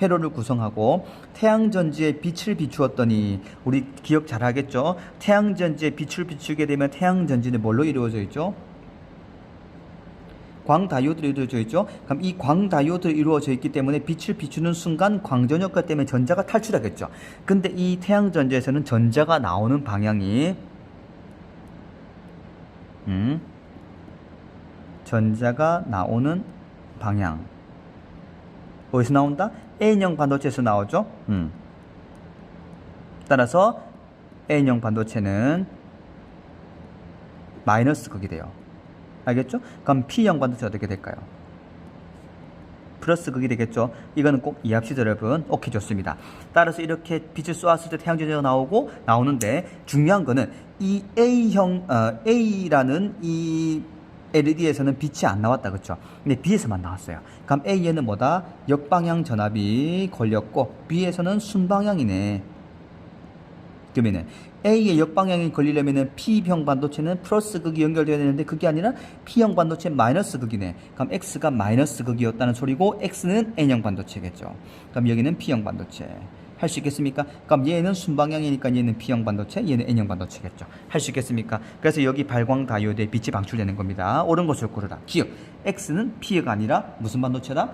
회로를 구성하고 태양전지에 빛을 비추었더니, 우리 기억 잘 하겠죠? 태양전지에 빛을 비추게 되면 태양전지는 뭘로 이루어져 있죠? 광다이오드로 이루어져 있죠. 그럼 이 광다이오드로 이루어져 있기 때문에 빛을 비추는 순간 광전효과 때문에 전자가 탈출하겠죠. 근데 이 태양전지에서는 전자가 나오는 방향이 전자가 나오는 방향 어디서 나온다? N형 반도체에서 나오죠. 따라서 N형 반도체는 마이너스 극이 돼요. 알겠죠? 그럼 P형 반도체 어떻게 될까요? 플러스 극이 되겠죠. 이거는 꼭 이해합시다, 여러분. 오케이, 좋습니다. 따라서 이렇게 빛을 쏘았을 때 태양전지가 나오는데 중요한 거는 이 A라는 이 LED에서는 빛이 안 나왔다, 그렇죠? 근데 B에서만 나왔어요. 그럼 A에는 뭐다? 역방향 전압이 걸렸고 B에서는 순방향이네. 그러면은 A의 역방향이 걸리려면은 P형 반도체는 플러스 극이 연결되어야 되는데 그게 아니라 P형 반도체 마이너스 극이네. 그럼 X가 마이너스 극이었다는 소리고 X는 N형 반도체겠죠. 그럼 여기는 P형 반도체. 할 수 있겠습니까? 그럼 얘는 순방향이니까 얘는 P형 반도체, 얘는 N형 반도체겠죠. 할 수 있겠습니까? 그래서 여기 발광 다이오드에 빛이 방출되는 겁니다. 옳은 것을 고르라. 기억. X는 P가 아니라 무슨 반도체다?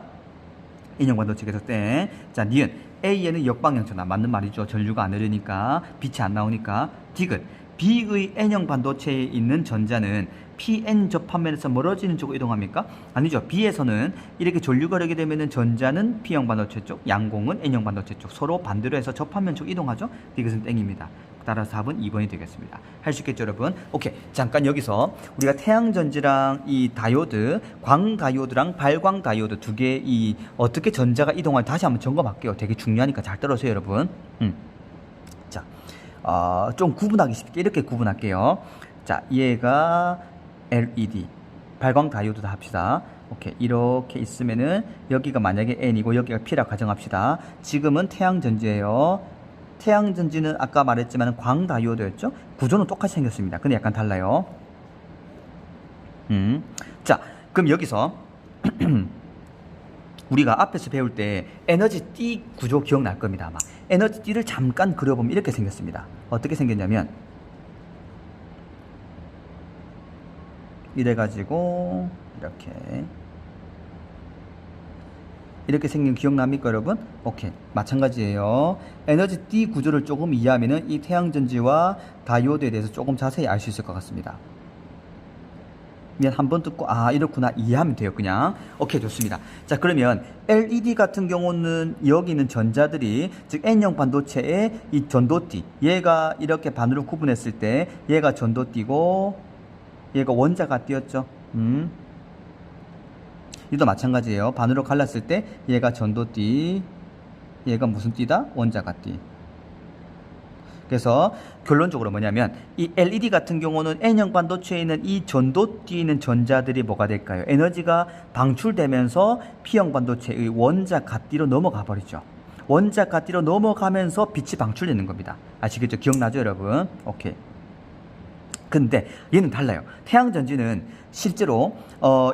N형 반도체겠죠. 땡. 자, 니은. A에는 역방향 전압. 맞는 말이죠. 전류가 안 흐르니까 빛이 안 나오니까. 디귿. B의 N형 반도체에 있는 전자는 PN 접합면에서 멀어지는 쪽으로 이동합니까? 아니죠. B에서는 이렇게 전류가 흐르게 되면 전자는 P형 반도체 쪽, 양공은 N형 반도체 쪽, 서로 반대로 해서 접합면 쪽 이동하죠. 디귿은 땡입니다. 따라서 답은 2번이 되겠습니다. 할 수 있겠죠, 여러분? 오케이. 잠깐 여기서 우리가 태양전지랑 이 다이오드, 광다이오드랑 발광 다이오드 두 개 이 어떻게 전자가 이동하는지 다시 한번 점검할게요. 되게 중요하니까 잘 들어주세요, 여러분. 자, 좀 구분하기 쉽게 이렇게 구분할게요. 자, 얘가 LED, 발광 다이오드다 합시다. 오케이. 이렇게 있으면은 여기가 만약에 N이고 여기가 P라 가정합시다. 지금은 태양전지예요. 태양전지는 아까 말했지만 광다이오드였죠? 구조는 똑같이 생겼습니다. 근데 약간 달라요. 자, 그럼 여기서 우리가 앞에서 배울 때 에너지 띠 구조 기억날 겁니다. 아마 에너지 띠를 잠깐 그려보면 이렇게 생겼습니다. 어떻게 생겼냐면 이래가지고 이렇게 생긴 기억납니까, 여러분? 오케이. 마찬가지예요. 에너지 띠 구조를 조금 이해하면은 이 태양전지와 다이오드에 대해서 조금 자세히 알 수 있을 것 같습니다. 그냥 한번 듣고 이렇구나 이해하면 돼요, 그냥. 오케이, 좋습니다. 자, 그러면 LED 같은 경우는 여기 있는 전자들이 즉 N형 반도체의 이 전도띠, 얘가 이렇게 반으로 구분했을 때 얘가 전도띠고 얘가 원자가 띠였죠. 이도 마찬가지예요. 반으로 갈랐을 때 얘가 전도띠, 얘가 무슨 띠다? 원자가 띠. 그래서 결론적으로 뭐냐면 이 LED 같은 경우는 N형 반도체에 있는 이 전도띠에 있는 전자들이 뭐가 될까요? 에너지가 방출되면서 P형 반도체의 원자 갓띠로 넘어가 버리죠. 원자 갓띠로 넘어가면서 빛이 방출되는 겁니다. 아시겠죠? 기억나죠, 여러분? 오케이. 근데 얘는 달라요. 태양전지는 실제로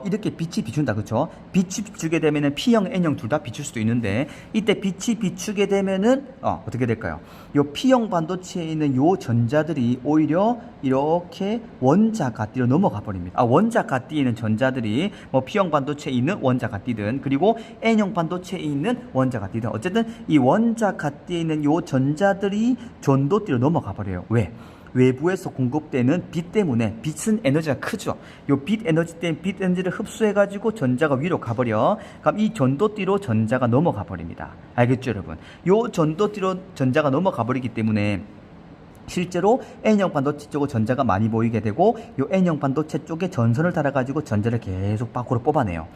이렇게 빛이 비춘다, 그렇죠? 빛이 비추게 되면은 P형, N형 둘 다 비출 수도 있는데, 이때 빛이 비추게 되면은 어떻게 될까요? 요 P형 반도체에 있는 요 전자들이 오히려 이렇게 원자가띠로 넘어가 버립니다. 원자가띠에 있는 전자들이 뭐 P형 반도체에 있는 원자가띠든, 그리고 N형 반도체에 있는 원자가띠든, 어쨌든 이 원자가띠에 있는 요 전자들이 전도띠로 넘어가 버려요. 왜? 외부에서 공급되는 빛 때문에, 빛은 에너지가 크죠. 요 빛 에너지 때문에 빛 에너지를 흡수해가지고 전자가 위로 가버려. 그럼 이 전도띠로 전자가 넘어가 버립니다. 알겠죠, 여러분? 요 전도띠로 전자가 넘어가 버리기 때문에 실제로 N형 반도체 쪽으로 전자가 많이 보이게 되고, 요 N형 반도체 쪽에 전선을 달아가지고 전자를 계속 밖으로 뽑아내요.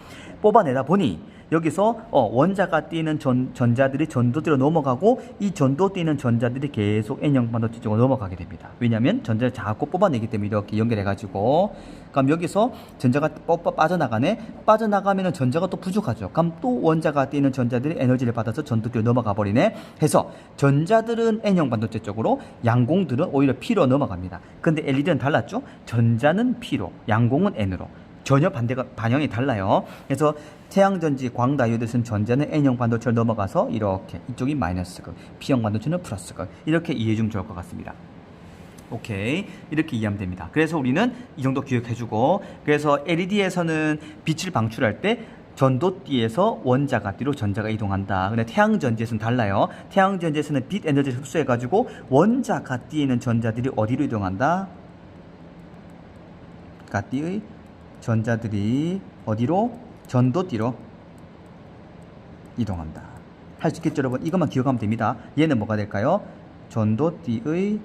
뽑아내다 보니 여기서 원자가 띄는 전자들이 전도띠로 넘어가고, 이 전도 띄는 전자들이 계속 N형 반도체 쪽으로 넘어가게 됩니다. 왜냐하면 전자를 자꾸 뽑아내기 때문에 이렇게 연결해가지고. 그럼 여기서 전자가 빠져나가네. 빠져나가면 전자가 또 부족하죠. 그럼 또 원자가 띄는 전자들이 에너지를 받아서 전도띠로 넘어가 버리네. 해서 전자들은 N형 반도체 쪽으로, 양공들은 오히려 P로 넘어갑니다. 근데 LED는 달랐죠. 전자는 P로, 양공은 N으로. 전혀 반영이 달라요. 그래서 태양전지, 광다이오드는 전자는 N형 반도체로 넘어가서 이렇게, 이쪽이 마이너스극, P형 반도체는 플러스극, 이렇게 이해해주면 좋을 것 같습니다. 오케이, 이렇게 이해하면 됩니다. 그래서 우리는 이 정도 기억해주고, 그래서 LED에서는 빛을 방출할 때 전도띠에서 원자가띠로 전자가 이동한다. 근데 태양전지에서는 달라요. 태양전지에서는 빛 에너지를 흡수해가지고 원자가띠에 있는 전자들이 어디로 이동한다? 가띠의 전자들이 어디로? 전도띠로 이동한다. 할 수 있겠죠, 여러분? 이것만 기억하면 됩니다. 얘는 뭐가 될까요? 전도띠의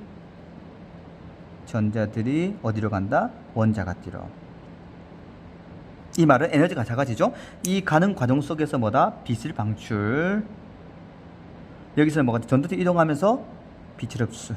전자들이 어디로 간다? 원자가띠로. 이 말은 에너지가 작아지죠? 이 가는 과정 속에서 뭐다? 빛을 방출. 여기서는 뭐가? 전도띠 이동하면서 빛을 흡수.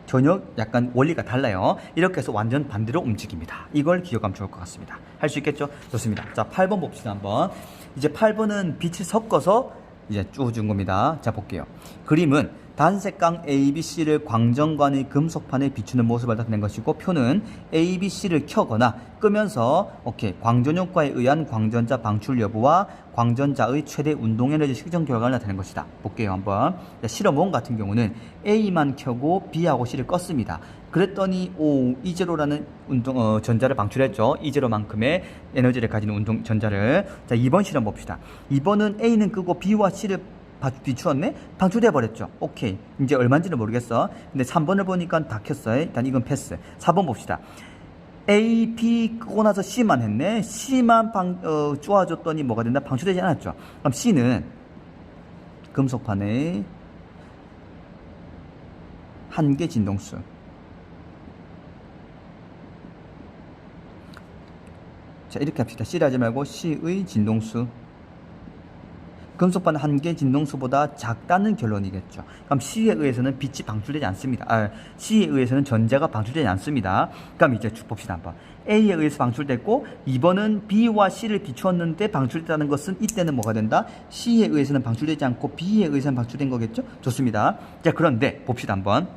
전혀 약간 원리가 달라요. 이렇게 해서 완전 반대로 움직입니다. 이걸 기억하면 좋을 것 같습니다. 할 수 있겠죠? 좋습니다. 자, 8번 봅시다, 한번. 이제 8번은 빛을 섞어서 이제 쭉 준 겁니다. 자, 볼게요. 그림은 단색강 ABC를 광전관의 금속판에 비추는 모습을 나타낸 것이고, 표는 ABC를 켜거나 끄면서 광전효과에 의한 광전자 방출 여부와 광전자의 최대 운동에너지 측정 결과를 나타낸 것이다. 볼게요, 한번. 실험원 같은 경우는 A만 켜고 B하고 C를 껐습니다. 그랬더니 E0라는 전자를 방출했죠. E0만큼의 에너지를 가지는 전자를. 자, 2번 실험 봅시다. 2번은 A는 끄고 B와 C를 비추었네? 방출돼 버렸죠. 오케이. 이제 얼마인지는 모르겠어. 근데 3번을 보니까 다 켰어요. 일단 이건 패스. 4번 봅시다. A, B 끄고 나서 C만 했네. C만 쪼아줬더니 뭐가 된다? 방출되지 않았죠. 그럼 C는 금속판에 한계 진동수. 자, 이렇게 합시다. C를 하지 말고 C의 진동수. 금속판 한계 진동수보다 작다는 결론이겠죠. 그럼 C에 의해서는 빛이 방출되지 않습니다. C에 의해서는 전자가 방출되지 않습니다. 그럼 이제 쭉 봅시다, 한번. A에 의해서 방출됐고, 2번은 B와 C를 비추었는데 방출됐다는 것은 이때는 뭐가 된다? C에 의해서는 방출되지 않고 B에 의해서는 방출된 거겠죠? 좋습니다. 자, 그런데 봅시다, 한번.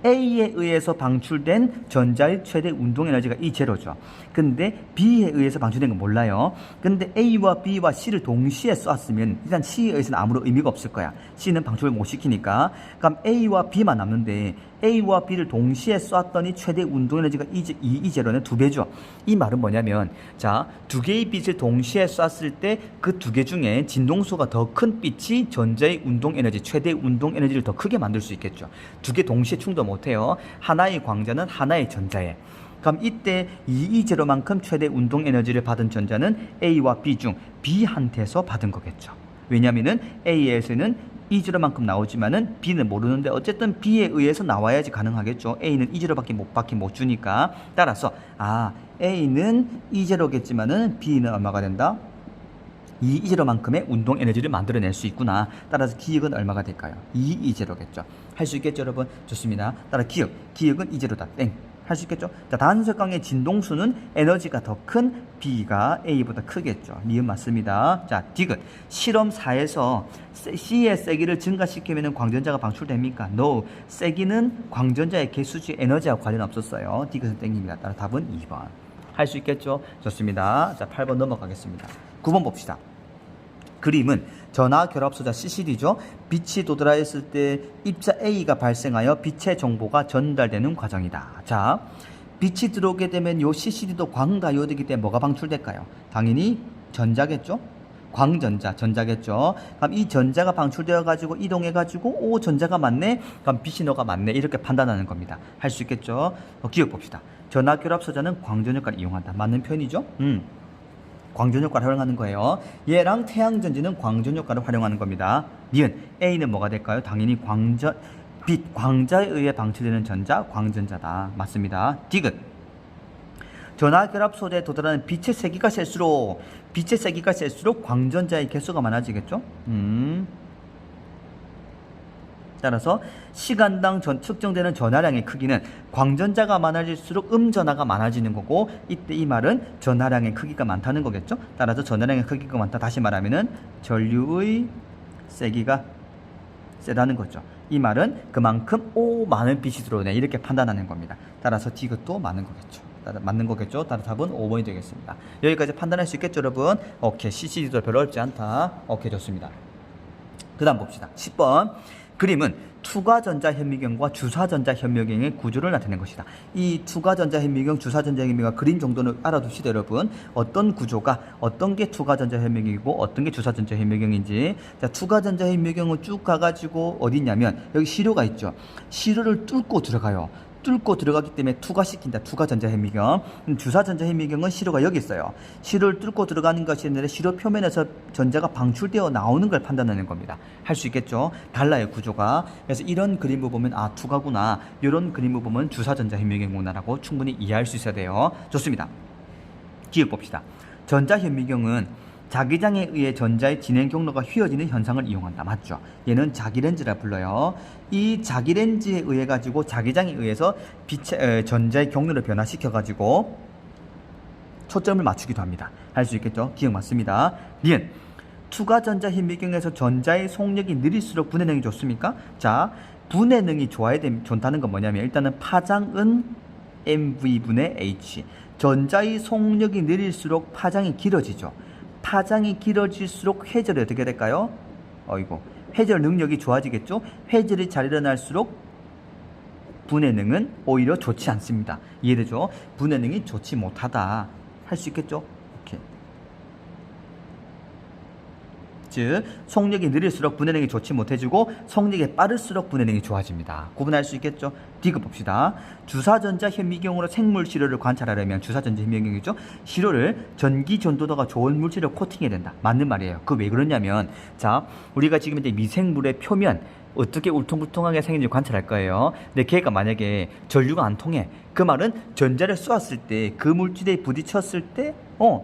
A에 의해서 방출된 전자의 최대 운동에너지가 E0죠. 근데 B에 의해서 방출된 건 몰라요. 근데 A와 B와 C를 동시에 쐈으면 일단 C에 의해서는 아무런 의미가 없을 거야. C는 방출을 못 시키니까. 그럼 A와 B만 남는데 A와 B를 동시에 쐈더니 최대 운동에너지가 E0는 2배죠. 이 말은 뭐냐면, 자, 두 개의 빛을 동시에 쐈을 때 그 두 개 중에 진동수가 더 큰 빛이 전자의 운동에너지, 최대 운동에너지를 더 크게 만들 수 있겠죠. 두 개 동시에 충돌 못해요. 하나의 광자는 하나의 전자에. 그럼 이때 E0만큼 최대 운동에너지를 받은 전자는 A와 B 중 B한테서 받은 거겠죠. 왜냐면은 A에서는 E0만큼 나오지만은 B는 모르는데 어쨌든 B에 의해서 나와야지 가능하겠죠. A는 E0밖에 못 주니까. 따라서 A는 E0겠지만은 B는 얼마가 된다? E0만큼의 운동 에너지를 만들어낼 수 있구나. 따라서 기억은 얼마가 될까요? E0겠죠. 할 수 있겠죠, 여러분? 좋습니다. 따라 기억은 E0다. 땡. 할 수 있겠죠? 자, 단석강의 진동수는 에너지가 더 큰 B가 A보다 크겠죠. 니은 맞습니다. 자, 디귿. 실험 4에서 C의 세기를 증가시키면 광전자가 방출됩니까? No. 세기는 광전자의 개수지 에너지와 관련 없었어요. 디귿은 땡깁니다. 따라 답은 2번. 할 수 있겠죠? 좋습니다. 자, 8번 넘어가겠습니다. 9번 봅시다. 그림은 전화 결합 소자 CCD죠. 빛이 도달했을 때 입자 A가 발생하여 빛의 정보가 전달되는 과정이다. 자, 빛이 들어오게 되면 요 CCD도 광다이오드이기 때문에 뭐가 방출될까요? 당연히 전자겠죠. 광전자, 전자겠죠. 그럼 이 전자가 방출되어 가지고 이동해 가지고 오, 전자가 많네. 그럼 빛이 너가 많네. 이렇게 판단하는 겁니다. 할 수 있겠죠. 기억 봅시다. 전화 결합 소자는 광전 효과를 이용한다. 맞는 표현이죠. 광전 효과를 활용하는 거예요. 얘랑 태양 전지는 광전 효과를 활용하는 겁니다. 니은 A는 뭐가 될까요? 당연히 광자에 의해 방출되는 전자, 광전자다. 맞습니다. 디귿. 전화 결합 소재에 도달하는 빛의 세기가 셀수록 광전자의 개수가 많아지겠죠? 따라서 시간당 측정되는 전하량의 크기는 광전자가 많아질수록 음전하가 많아지는 거고, 이때 이 말은 전하량의 크기가 많다는 거겠죠. 따라서 전하량의 크기가 많다. 다시 말하면은 전류의 세기가 세다는 거죠. 이 말은 그만큼 많은 빛이 들어오네, 이렇게 판단하는 겁니다. 따라서 디귿도 맞는 거겠죠. 따라 답은 5번이 되겠습니다. 여기까지 판단할 수 있겠죠, 여러분? 오케이. CCD도 별로 어렵지 않다. 오케이, 좋습니다. 그 다음 봅시다. 10번. 그림은 투과전자 현미경과 주사전자 현미경의 구조를 나타낸 것이다. 이 투과전자 현미경, 주사전자 현미경 그림 정도는 알아두시다, 여러분. 어떤 구조가, 어떤 게 투과전자 현미경이고 어떤 게 주사전자 현미경인지. 자, 투과전자 현미경은 쭉 가가지고 어디 있냐면 여기 시료가 있죠. 시료를 뚫고 들어가요. 뚫고 들어가기 때문에 투과시킨다. 투과전자 현미경. 주사전자 현미경은 시료가 여기 있어요. 시료를 뚫고 들어가는 것이 아니라 시료 표면에서 전자가 방출되어 나오는 걸 판단하는 겁니다. 할 수 있겠죠? 달라요, 구조가. 그래서 이런 그림을 보면 아, 투과구나. 이런 그림을 보면 주사전자 현미경구나라고 충분히 이해할 수 있어야 돼요. 좋습니다. 기억 봅시다. 전자 현미경은 자기장에 의해 전자의 진행 경로가 휘어지는 현상을 이용한다. 맞죠? 얘는 자기렌즈라 불러요. 이 자기렌즈에 의해 가지고 자기장에 의해서 전자의 경로를 변화시켜 가지고 초점을 맞추기도 합니다. 할 수 있겠죠? 기억 맞습니다. 니은 투과전자 현미경에서 전자의 속력이 느릴수록 분해능이 좋습니까? 자, 분해능이 좋다는 건 뭐냐면 일단은 파장은 mv분의 h. 전자의 속력이 느릴수록 파장이 길어지죠. 파장이 길어질수록 회절이 어떻게 될까요? 회절 능력이 좋아지겠죠? 회절이 잘 일어날수록 분해능은 오히려 좋지 않습니다. 이해되죠? 분해능이 좋지 못하다. 할 수 있겠죠? 오케이. 즉, 속력이 느릴수록 분해능이 좋지 못해지고 속력이 빠를수록 분해능이 좋아집니다. 구분할 수 있겠죠? 디귿 봅시다. 주사전자 현미경으로 생물 시료를 관찰하려면 주사전자 현미경이죠. 시료를 전기 전도도가 좋은 물질로 코팅해야 된다. 맞는 말이에요. 그 왜 그러냐면, 자, 우리가 지금 이제 미생물의 표면 어떻게 울퉁불퉁하게 생긴지 관찰할 거예요. 근데 걔가 만약에 전류가 안 통해. 그 말은 전자를 쏘았을 때 그 물질에 부딪혔을 때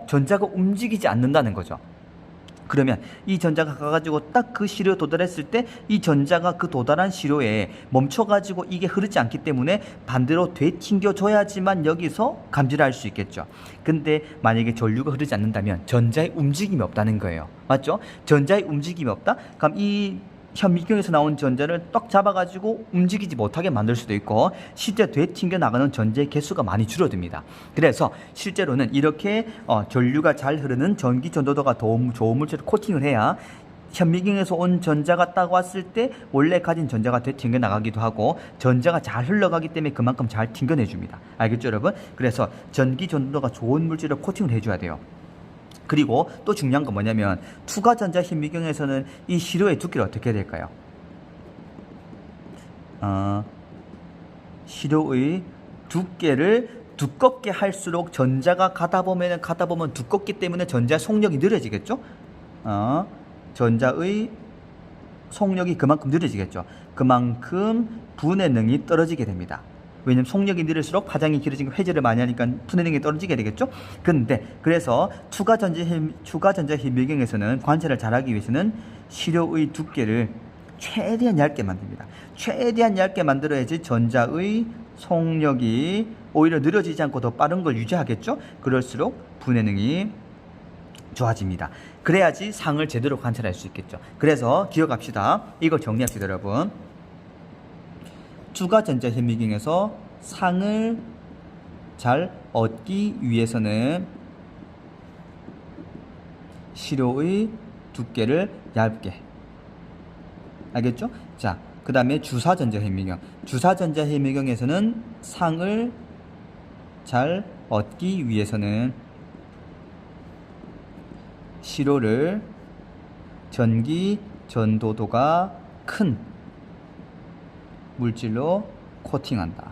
전자가 움직이지 않는다는 거죠. 그러면 이 전자가 가가지고 딱 그 시료에 도달했을 때 이 전자가 그 도달한 시료에 멈춰가지고 이게 흐르지 않기 때문에 반대로 되튕겨줘야지만 여기서 감지를 할 수 있겠죠. 근데 만약에 전류가 흐르지 않는다면 전자의 움직임이 없다는 거예요. 맞죠? 전자의 움직임이 없다? 그럼 이 현미경에서 나온 전자를 딱 잡아가지고 움직이지 못하게 만들 수도 있고, 실제 되튕겨 나가는 전자의 개수가 많이 줄어듭니다. 그래서 실제로는 이렇게 전류가 잘 흐르는 전기 전도도가 좋은 물질을 코팅을 해야 현미경에서 온 전자가 딱 왔을 때 원래 가진 전자가 되튕겨 나가기도 하고, 전자가 잘 흘러가기 때문에 그만큼 잘 튕겨내줍니다. 알겠죠, 여러분? 그래서 전기 전도도가 좋은 물질을 코팅을 해줘야 돼요. 그리고 또 중요한 건 뭐냐면 투과전자 현미경에서는 이 시료의 두께를 어떻게 해야 될까요? 시료의 두께를 두껍게 할수록 전자가 가다 보면 두껍기 때문에 전자의 속력이 느려지겠죠? 전자의 속력이 그만큼 느려지겠죠. 그만큼 분해능이 떨어지게 됩니다. 왜냐면 속력이 느릴수록 파장이 길어지고 회절을 많이 하니까 분해능이 떨어지게 되겠죠. 근데 그래서 투과전자 현미경에서는 관찰을 잘하기 위해서는 시료의 두께를 최대한 얇게 만듭니다. 최대한 얇게 만들어야지 전자의 속력이 오히려 느려지지 않고 더 빠른 걸 유지하겠죠. 그럴수록 분해능이 좋아집니다. 그래야지 상을 제대로 관찰할 수 있겠죠. 그래서 기억합시다. 이걸 정리합시다, 여러분. 주가 전자현미경에서 상을 잘 얻기 위해서는 시료의 두께를 얇게. 알겠죠? 자, 그 다음에 주사전자현미경. 주사전자현미경에서는 상을 잘 얻기 위해서는 시료를 전기 전도도가 큰 물질로 코팅한다.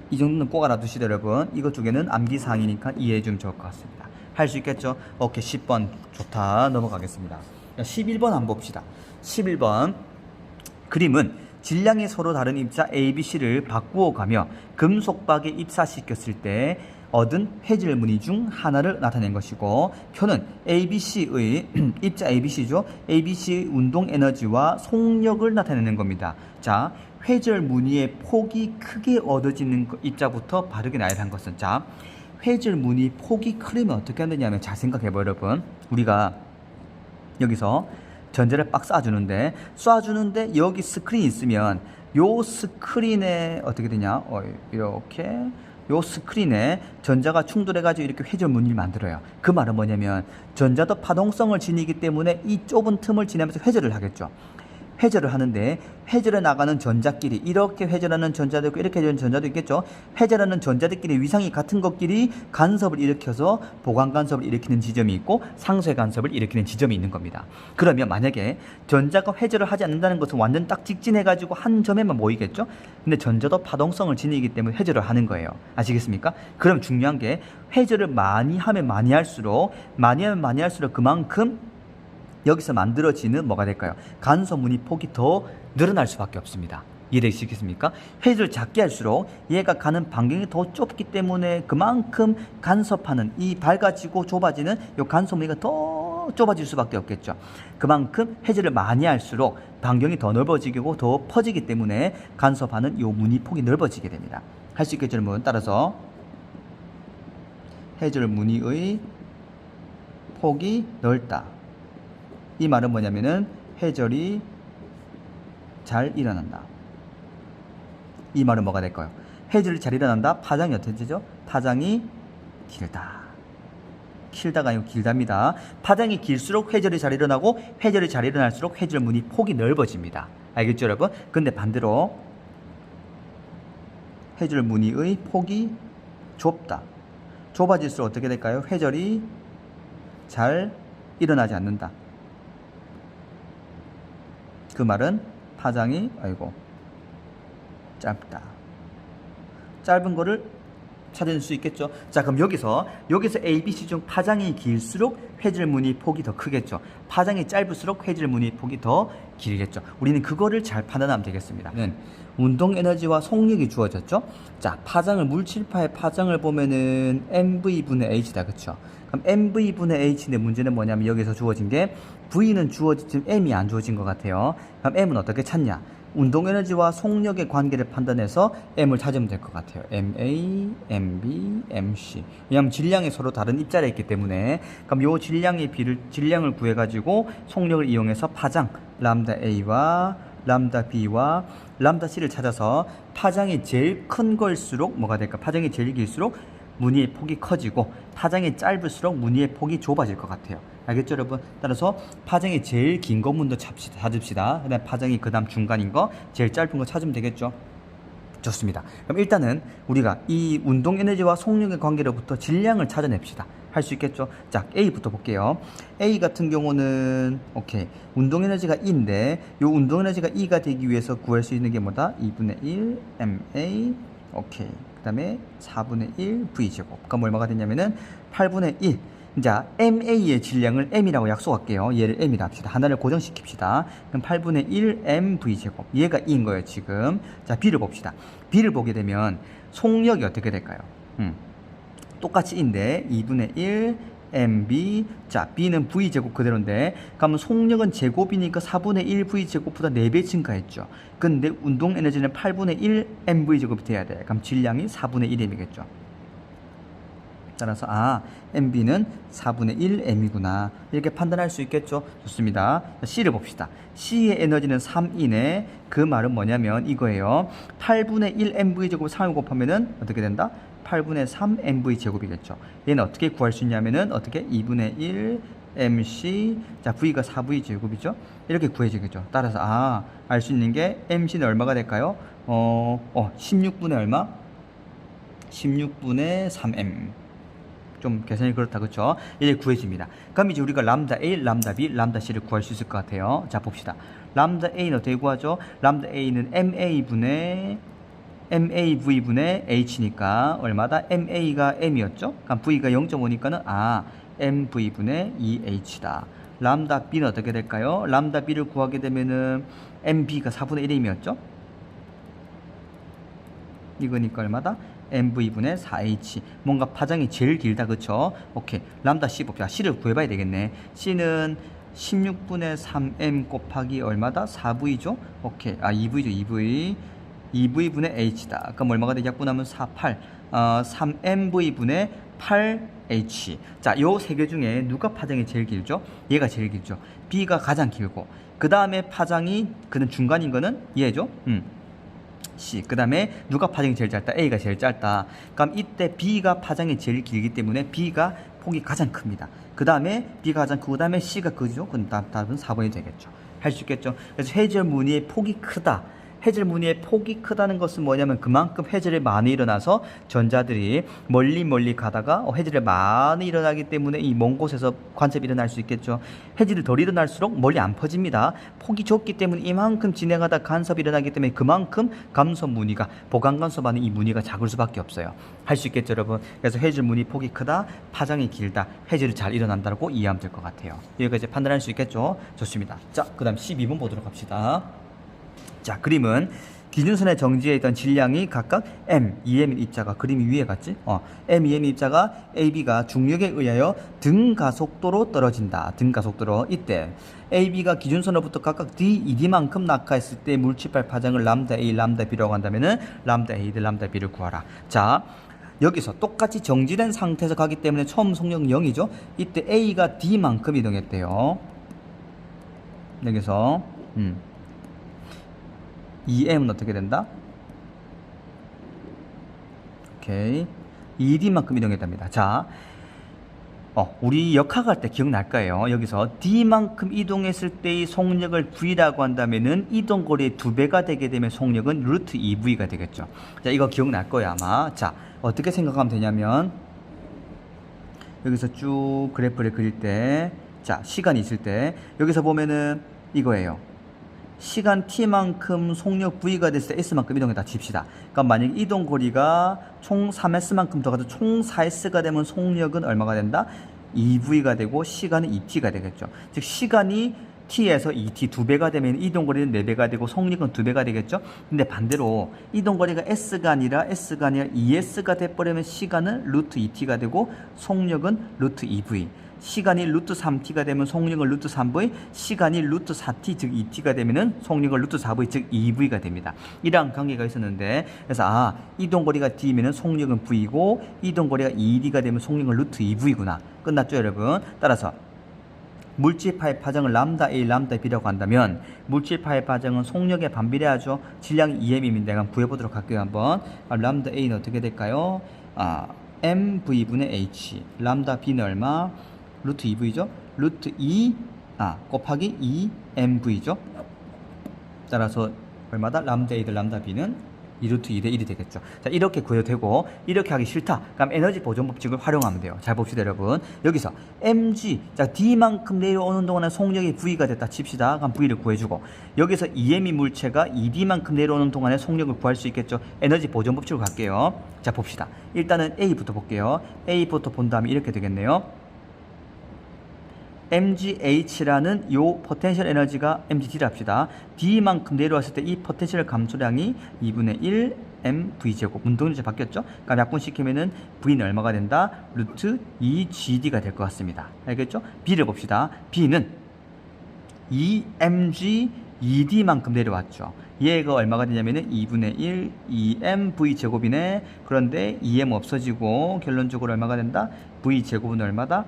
이 정도는 꼭 알아두시죠, 여러분. 이것 중에는 암기사항이니까 이해해 주면 좋을 것 같습니다. 할 수 있겠죠? 오케이, 10번 좋다. 넘어가겠습니다. 11번 한번 봅시다. 11번 그림은 질량이 서로 다른 입자 A, B, C를 바꾸어 가며 금속박에 입사시켰을 때 얻은 회질 무늬 중 하나를 나타낸 것이고, 표는 ABC의 입자 ABC죠. ABC의 운동 에너지와 속력을 나타내는 겁니다. 자, 회절 무늬의 폭이 크게 얻어지는 입자부터 바르게 나열한 것은, 자, 회절 무늬 폭이 크려면 어떻게 하느냐면, 잘 생각해봐요, 여러분. 우리가 여기서 전자를 빡 쏴주는데 여기 스크린이 있으면 요 스크린에 어떻게 되냐, 이렇게 요 스크린에 전자가 충돌해가지고 이렇게 회절 무늬를 만들어요. 그 말은 뭐냐면 전자도 파동성을 지니기 때문에 이 좁은 틈을 지나면서 회절을 하겠죠. 회절을 하는데 회절해 나가는 전자끼리, 이렇게 회절하는 전자도 있고 이렇게 회절하는 전자도 있겠죠. 회절하는 전자들끼리 위상이 같은 것끼리 간섭을 일으켜서 보강 간섭을 일으키는 지점이 있고 상쇄 간섭을 일으키는 지점이 있는 겁니다. 그러면 만약에 전자가 회절을 하지 않는다는 것은 완전 딱 직진해 가지고 한 점에만 모이겠죠. 근데 전자도 파동성을 지니기 때문에 회절을 하는 거예요. 아시겠습니까? 그럼 중요한 게, 회절을 많이 하면 많이 할수록 그만큼 여기서 만들어지는 뭐가 될까요? 간섭 무늬 폭이 더 늘어날 수밖에 없습니다. 이해되시겠습니까? 회전을 작게 할수록 얘가 가는 반경이 더 좁기 때문에 그만큼 간섭하는, 이 밝아지고 좁아지는 이 간섭 무늬가 더 좁아질 수밖에 없겠죠. 그만큼 회전을 많이 할수록 반경이 더 넓어지고 더 퍼지기 때문에 간섭하는 이 무늬 폭이 넓어지게 됩니다. 할 수 있겠죠, 여러분? 따라서 회절 무늬의 폭이 넓다. 이 말은 뭐냐면은 회절이 잘 일어난다. 이 말은 뭐가 될까요? 회절이 잘 일어난다. 파장이 어떻게 되죠? 파장이 길다. 길다가 아니고 길답니다. 파장이 길수록 회절이 잘 일어나고, 회절이 잘 일어날수록 회절 무늬 폭이 넓어집니다. 알겠죠, 여러분? 근데 반대로 회절 무늬의 폭이 좁다. 좁아질수록 어떻게 될까요? 회절이 잘 일어나지 않는다. 그 말은 파장이 짧다. 짧은 거를 찾을 수 있겠죠. 자, 그럼 여기서 A, B, C 중 파장이 길수록 회질 무늬 폭이 더 크겠죠. 파장이 짧을수록 회질 무늬 폭이 더 길겠죠. 우리는 그거를 잘 판단하면 되겠습니다. 운동 에너지와 속력이 주어졌죠. 자, 물질파의 파장을 보면은 mv분의 h다, 그쵸? 그럼 mv분의 h인데 문제는 뭐냐면 여기서 주어진 게 v는 주어지지만 m이 안 주어진 것 같아요. 그럼 m은 어떻게 찾냐? 운동 에너지와 속력의 관계를 판단해서 m을 찾으면 될 것 같아요. ma, mb, mc. 왜냐하면 질량이 서로 다른 입자리에 있기 때문에. 그럼 요 질량을 구해가지고 속력을 이용해서 파장 람다 a와 람다 b와 람다 c를 찾아서 파장이 제일 큰 걸수록 뭐가 될까? 파장이 제일 길수록 무늬의 폭이 커지고, 파장이 짧을수록 무늬의 폭이 좁아질 것 같아요. 알겠죠, 여러분? 따라서 파장이 제일 긴 거 먼저 찾읍시다. 그다음 파장이 그다음 중간인 거, 제일 짧은 거 찾으면 되겠죠. 좋습니다. 그럼 일단은 우리가 이 운동 에너지와 속력의 관계로부터 질량을 찾아냅시다. 할 수 있겠죠? 자, A부터 볼게요. A 같은 경우는 운동 에너지가 E인데, 이 운동 에너지가 E가 되기 위해서 구할 수 있는 게 뭐다? 2분의 1 MA. 그 다음에 4분의 1 V제곱. 그럼 얼마가 되냐면은 8분의 1. 자, MA의 질량을 M이라고 약속할게요. 얘를 M이라 합시다. 하나를 고정시킵시다. 그럼 8분의 1 MV제곱. 얘가 E인 거예요, 지금. 자, B를 봅시다. B를 보게 되면 속력이 어떻게 될까요? 똑같이 E인데 2분의 1 mb. 자, b는 v제곱 그대로인데, 그러면 속력은 제곱이니까 4분의 1 v제곱보다 4배 증가했죠. 근데 운동 에너지는 8분의 1 mv제곱이 돼야 돼. 그럼 질량이 4분의 1m이겠죠. 따라서 MB는 4분의 1m이구나. 이렇게 판단할 수 있겠죠. 좋습니다. C를 봅시다. C의 에너지는 3이네. 그 말은 뭐냐면 이거예요. 8분의 1 mv제곱 3을 곱하면은 어떻게 된다? 8분의 3 mv제곱이겠죠. 얘는 어떻게 구할 수 있냐면은 어떻게? 2분의 1 mc. 자, v가 4v제곱이죠. 이렇게 구해지겠죠. 따라서 알 수 있는 게 mc는 얼마가 될까요? 16분의 얼마? 16분의 3m. 좀 계산이 그렇다, 그쵸? 이제 구해집니다. 그럼 이제 우리가 람다 A, 람다 B, 람다 C를 구할 수 있을 것 같아요. 자, 봅시다. 람다 A는 어떻게 구하죠? 람다 A는 MAV분의 H니까 얼마다? MA가 M이었죠? 그럼 V가 0.5니까는 MV분의 2H다. 람다 B는 어떻게 될까요? 람다 B를 구하게 되면은 MB가 4분의 1M이었죠? 이거니까 얼마다? MV분의 4H. 뭔가 파장이 제일 길다, 그쵸? 오케이. 람다 C 봅시다. C를 구해봐야 되겠네. C는 16분의 3M 곱하기 얼마다? 4V죠? 오케이. 2V죠, 2V. 2V분의 H다. 그럼 얼마가 되지? 약분하면 4, 8. 3MV분의 8H. 자, 요 세 개 중에 누가 파장이 제일 길죠? 얘가 제일 길죠. B가 가장 길고, 그 다음에 파장이, 그는 중간인 거는 얘죠? C. 그 다음에 누가 파장이 제일 짧다? A가 제일 짧다. 그럼 이때 B가 파장이 제일 길기 때문에 B가 폭이 가장 큽니다. 그 다음에 B가 가장 크고, 그 다음에 C가 크죠? 그럼 답은 4번이 되겠죠. 할 수 있겠죠? 그래서 해절 무늬의 폭이 크다. 해절 무늬의 폭이 크다는 것은 뭐냐면 그만큼 해절이 많이 일어나서 전자들이 멀리 가다가 해절이 많이 일어나기 때문에 이 먼 곳에서 관습이 일어날 수 있겠죠. 해절이 덜 일어날수록 멀리 안 퍼집니다. 폭이 좁기 때문에 이만큼 진행하다 간섭이 일어나기 때문에 그만큼 감소 무늬가, 보강 간섭하는 이 무늬가 작을 수밖에 없어요. 할 수 있겠죠, 여러분? 그래서 해절 무늬 폭이 크다, 파장이 길다, 해절이 잘 일어난다고 이해하면 될 것 같아요. 여기까지 판단할 수 있겠죠? 좋습니다. 자, 그 다음 12번 보도록 합시다. 자, 그림은 기준선의 정지에 있던 질량이 각각 M, EM인 입자가, 그림이 위에 갔지? M, EM인 입자가 AB가 중력에 의하여 등가속도로 떨어진다. 등가속도로. 이때 AB가 기준선으로부터 각각 D, ED만큼 낙하했을 때 물질발 파장을 람다 A, 람다 B라고 한다면은 람다 A, 람다 B를 구하라. 자, 여기서 똑같이 정지된 상태에서 가기 때문에 처음 속력 0이죠? 이때 A가 D만큼 이동했대요. 여기서 EM은 어떻게 된다? 오케이. ED만큼 이동했답니다. 자, 우리 역학할 때 기억날 거예요. 여기서 D만큼 이동했을 때의 속력을 V라고 한다면은 이동거리의 2배가 되게 되면 속력은 루트 2V가 되겠죠. 자, 이거 기억날 거예요, 아마. 자, 어떻게 생각하면 되냐면, 여기서 쭉 그래프를 그릴 때, 자, 시간이 있을 때, 여기서 보면은 이거예요. 시간 t만큼 속력 v가 됐을 때 s만큼 이동했다 칩시다. 그러니까 만약 이동거리가 총 3s만큼 더 가도 총 4s가 되면 속력은 얼마가 된다? 2v가 되고 시간은 2t가 되겠죠. 즉 시간이 t에서 2t 2배가 되면 이동거리는 4배가 되고 속력은 2배가 되겠죠. 근데 반대로 이동거리가 s가 아니라 2s가 돼버리면 시간은 루트 2t가 되고 속력은 루트 2v. 시간이 루트 3t가 되면 속력은 루트 3v, 시간이 루트 4t 즉 2t가 되면은 속력은 루트 4v 즉 2v가 됩니다. 이러한 관계가 있었는데, 그래서 이동거리가 d면은 속력은 v고 이동거리가 2d가 되면 속력은 루트 2v구나. 끝났죠, 여러분? 따라서 물질파의 파장을 람다 A, 람다 B라고 한다면 물질파의 파장은 속력에 반비례하죠. 질량이 EM입니다. 그럼 구해보도록 할게요. 한번. 람다 A는 어떻게 될까요? MV분의 H. 람다 B는 얼마? 루트 2V죠? 루트 2 곱하기 2MV죠? 따라서 얼마다? 람다 A 대 람다 B는 2루트 2대 1이 되겠죠. 자, 이렇게 구해도 되고, 이렇게 하기 싫다. 그럼 에너지 보존 법칙을 활용하면 돼요. 잘 봅시다, 여러분. 여기서 mg, 자, D만큼 내려오는 동안에 속력이 V가 됐다 칩시다. 그럼 V를 구해주고, 여기서 EM이 물체가 2D만큼 내려오는 동안에 속력을 구할 수 있겠죠. 에너지 보존 법칙으로 갈게요. 자, 봅시다. 일단은 A부터 볼게요. A부터 본 다음에 이렇게 되겠네요. mgh라는 요 포텐셜 에너지가 mgd를 합시다. D만큼 내려왔을 때 이 포텐셜 감소량이 2분의 1 2mv제곱. 운동에너지 바뀌었죠? 그럼 약분시키면은 v는 얼마가 된다? 루트 2gd가 될 것 같습니다. 알겠죠? b를 봅시다. b는 2mg 2d만큼 내려왔죠. 얘가 얼마가 되냐면은 2분의 1 2mv제곱이네. 그런데 2m 없어지고 결론적으로 얼마가 된다? v제곱은 얼마다?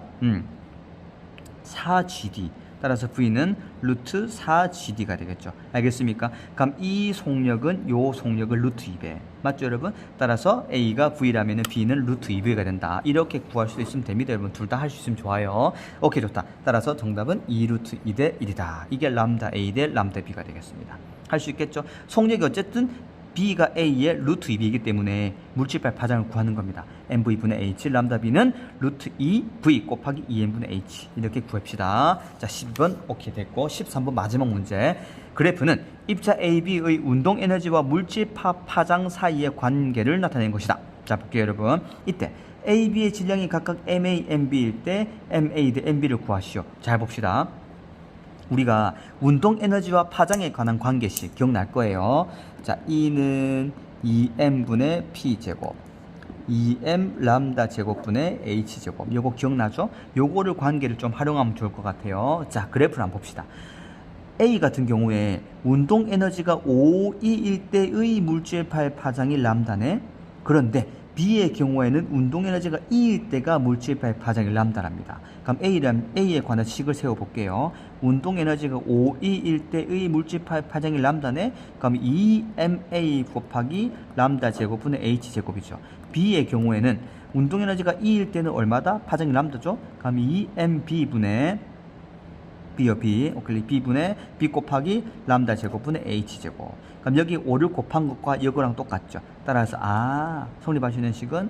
4gd. 따라서 v는 루트 4gd가 되겠죠. 알겠습니까? 그럼 이 속력은 요 속력을 루트 2배. 맞죠, 여러분? 따라서 a가 v라면 b는 루트 2배가 된다. 이렇게 구할 수도 있으면 됩니다, 여러분. 둘 다 할 수 있으면 좋아요. 오케이, 좋다. 따라서 정답은 2 루트 2 대 1이다. 이게 람다 a 대 람다 b가 되겠습니다. 할 수 있겠죠? 속력이 어쨌든 b가 a의 루트 2b이기 때문에 물질발 파장을 구하는 겁니다. mv분의 h, 람다 b는 루트 2v 곱하기 2n분의 h. 이렇게 구합시다. 자, 12번 오케이 됐고, 13번 마지막 문제. 그래프는 입자 AB의 운동 에너지와 물질파 파장 사이의 관계를 나타낸 것이다. 자, 볼게요, 여러분. 이때 AB의 질량이 각각 MA, MB일 때 MA 대 MB를 구하시오. 잘 봅시다. 우리가 운동 에너지와 파장에 관한 관계식 기억날 거예요. 자, E는 2m분의 P제곱, 2m 람다 제곱분의 H제곱. 요거 기억나죠? 요거를 관계를 좀 활용하면 좋을 것 같아요. 자, 그래프를 한번 봅시다. A 같은 경우에 운동 에너지가 5E일 때의 물질파의 파장이 람다네. 그런데 B의 경우에는 운동 에너지가 E일 때가 물질파의 파장이 람다랍니다. 그럼 A에 관한 식을 세워볼게요. 운동 에너지가 5E일 때의 물질파의 파장이 람다네. 그럼 2ma 곱하기 람다 제곱분의 h 제곱이죠. B의 경우에는 운동 에너지가 E일 때는 얼마다? 파장이 람다죠. 그럼 2mb분의 B요, B. 오케이, B분의 B 곱하기 람다 제곱분의 H제곱. 그럼 여기 5를 곱한 것과 이거랑 똑같죠. 따라서, 성립하시는 식은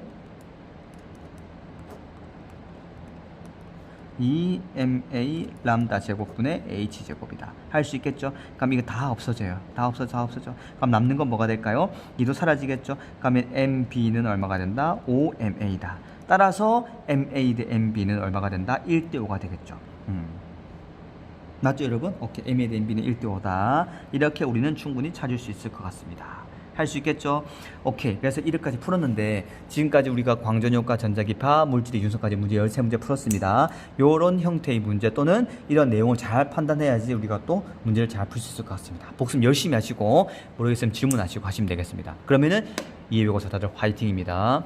2ma 람다 제곱분의 H제곱이다. 할 수 있겠죠? 그럼 이거 다 없어져요. 다 없어져. 그럼 남는 건 뭐가 될까요? 2도 사라지겠죠? 그러면 MB는 얼마가 된다? 5ma다. 따라서 MA 대 MB는 얼마가 된다? 1대 5가 되겠죠. 맞죠, 여러분? 오케이, MA 대 MB는 1대 5다. 이렇게 우리는 충분히 찾을 수 있을 것 같습니다. 할 수 있겠죠? 오케이. 그래서 1회까지 풀었는데 지금까지 우리가 광전효과, 전자기파, 물질의 윤성까지 문제 13문제 풀었습니다. 요런 형태의 문제 또는 이런 내용을 잘 판단해야지 우리가 또 문제를 잘 풀 수 있을 것 같습니다. 복습 열심히 하시고 모르겠으면 질문하시고 하시면 되겠습니다. 그러면은 이해외고사 다들 화이팅입니다.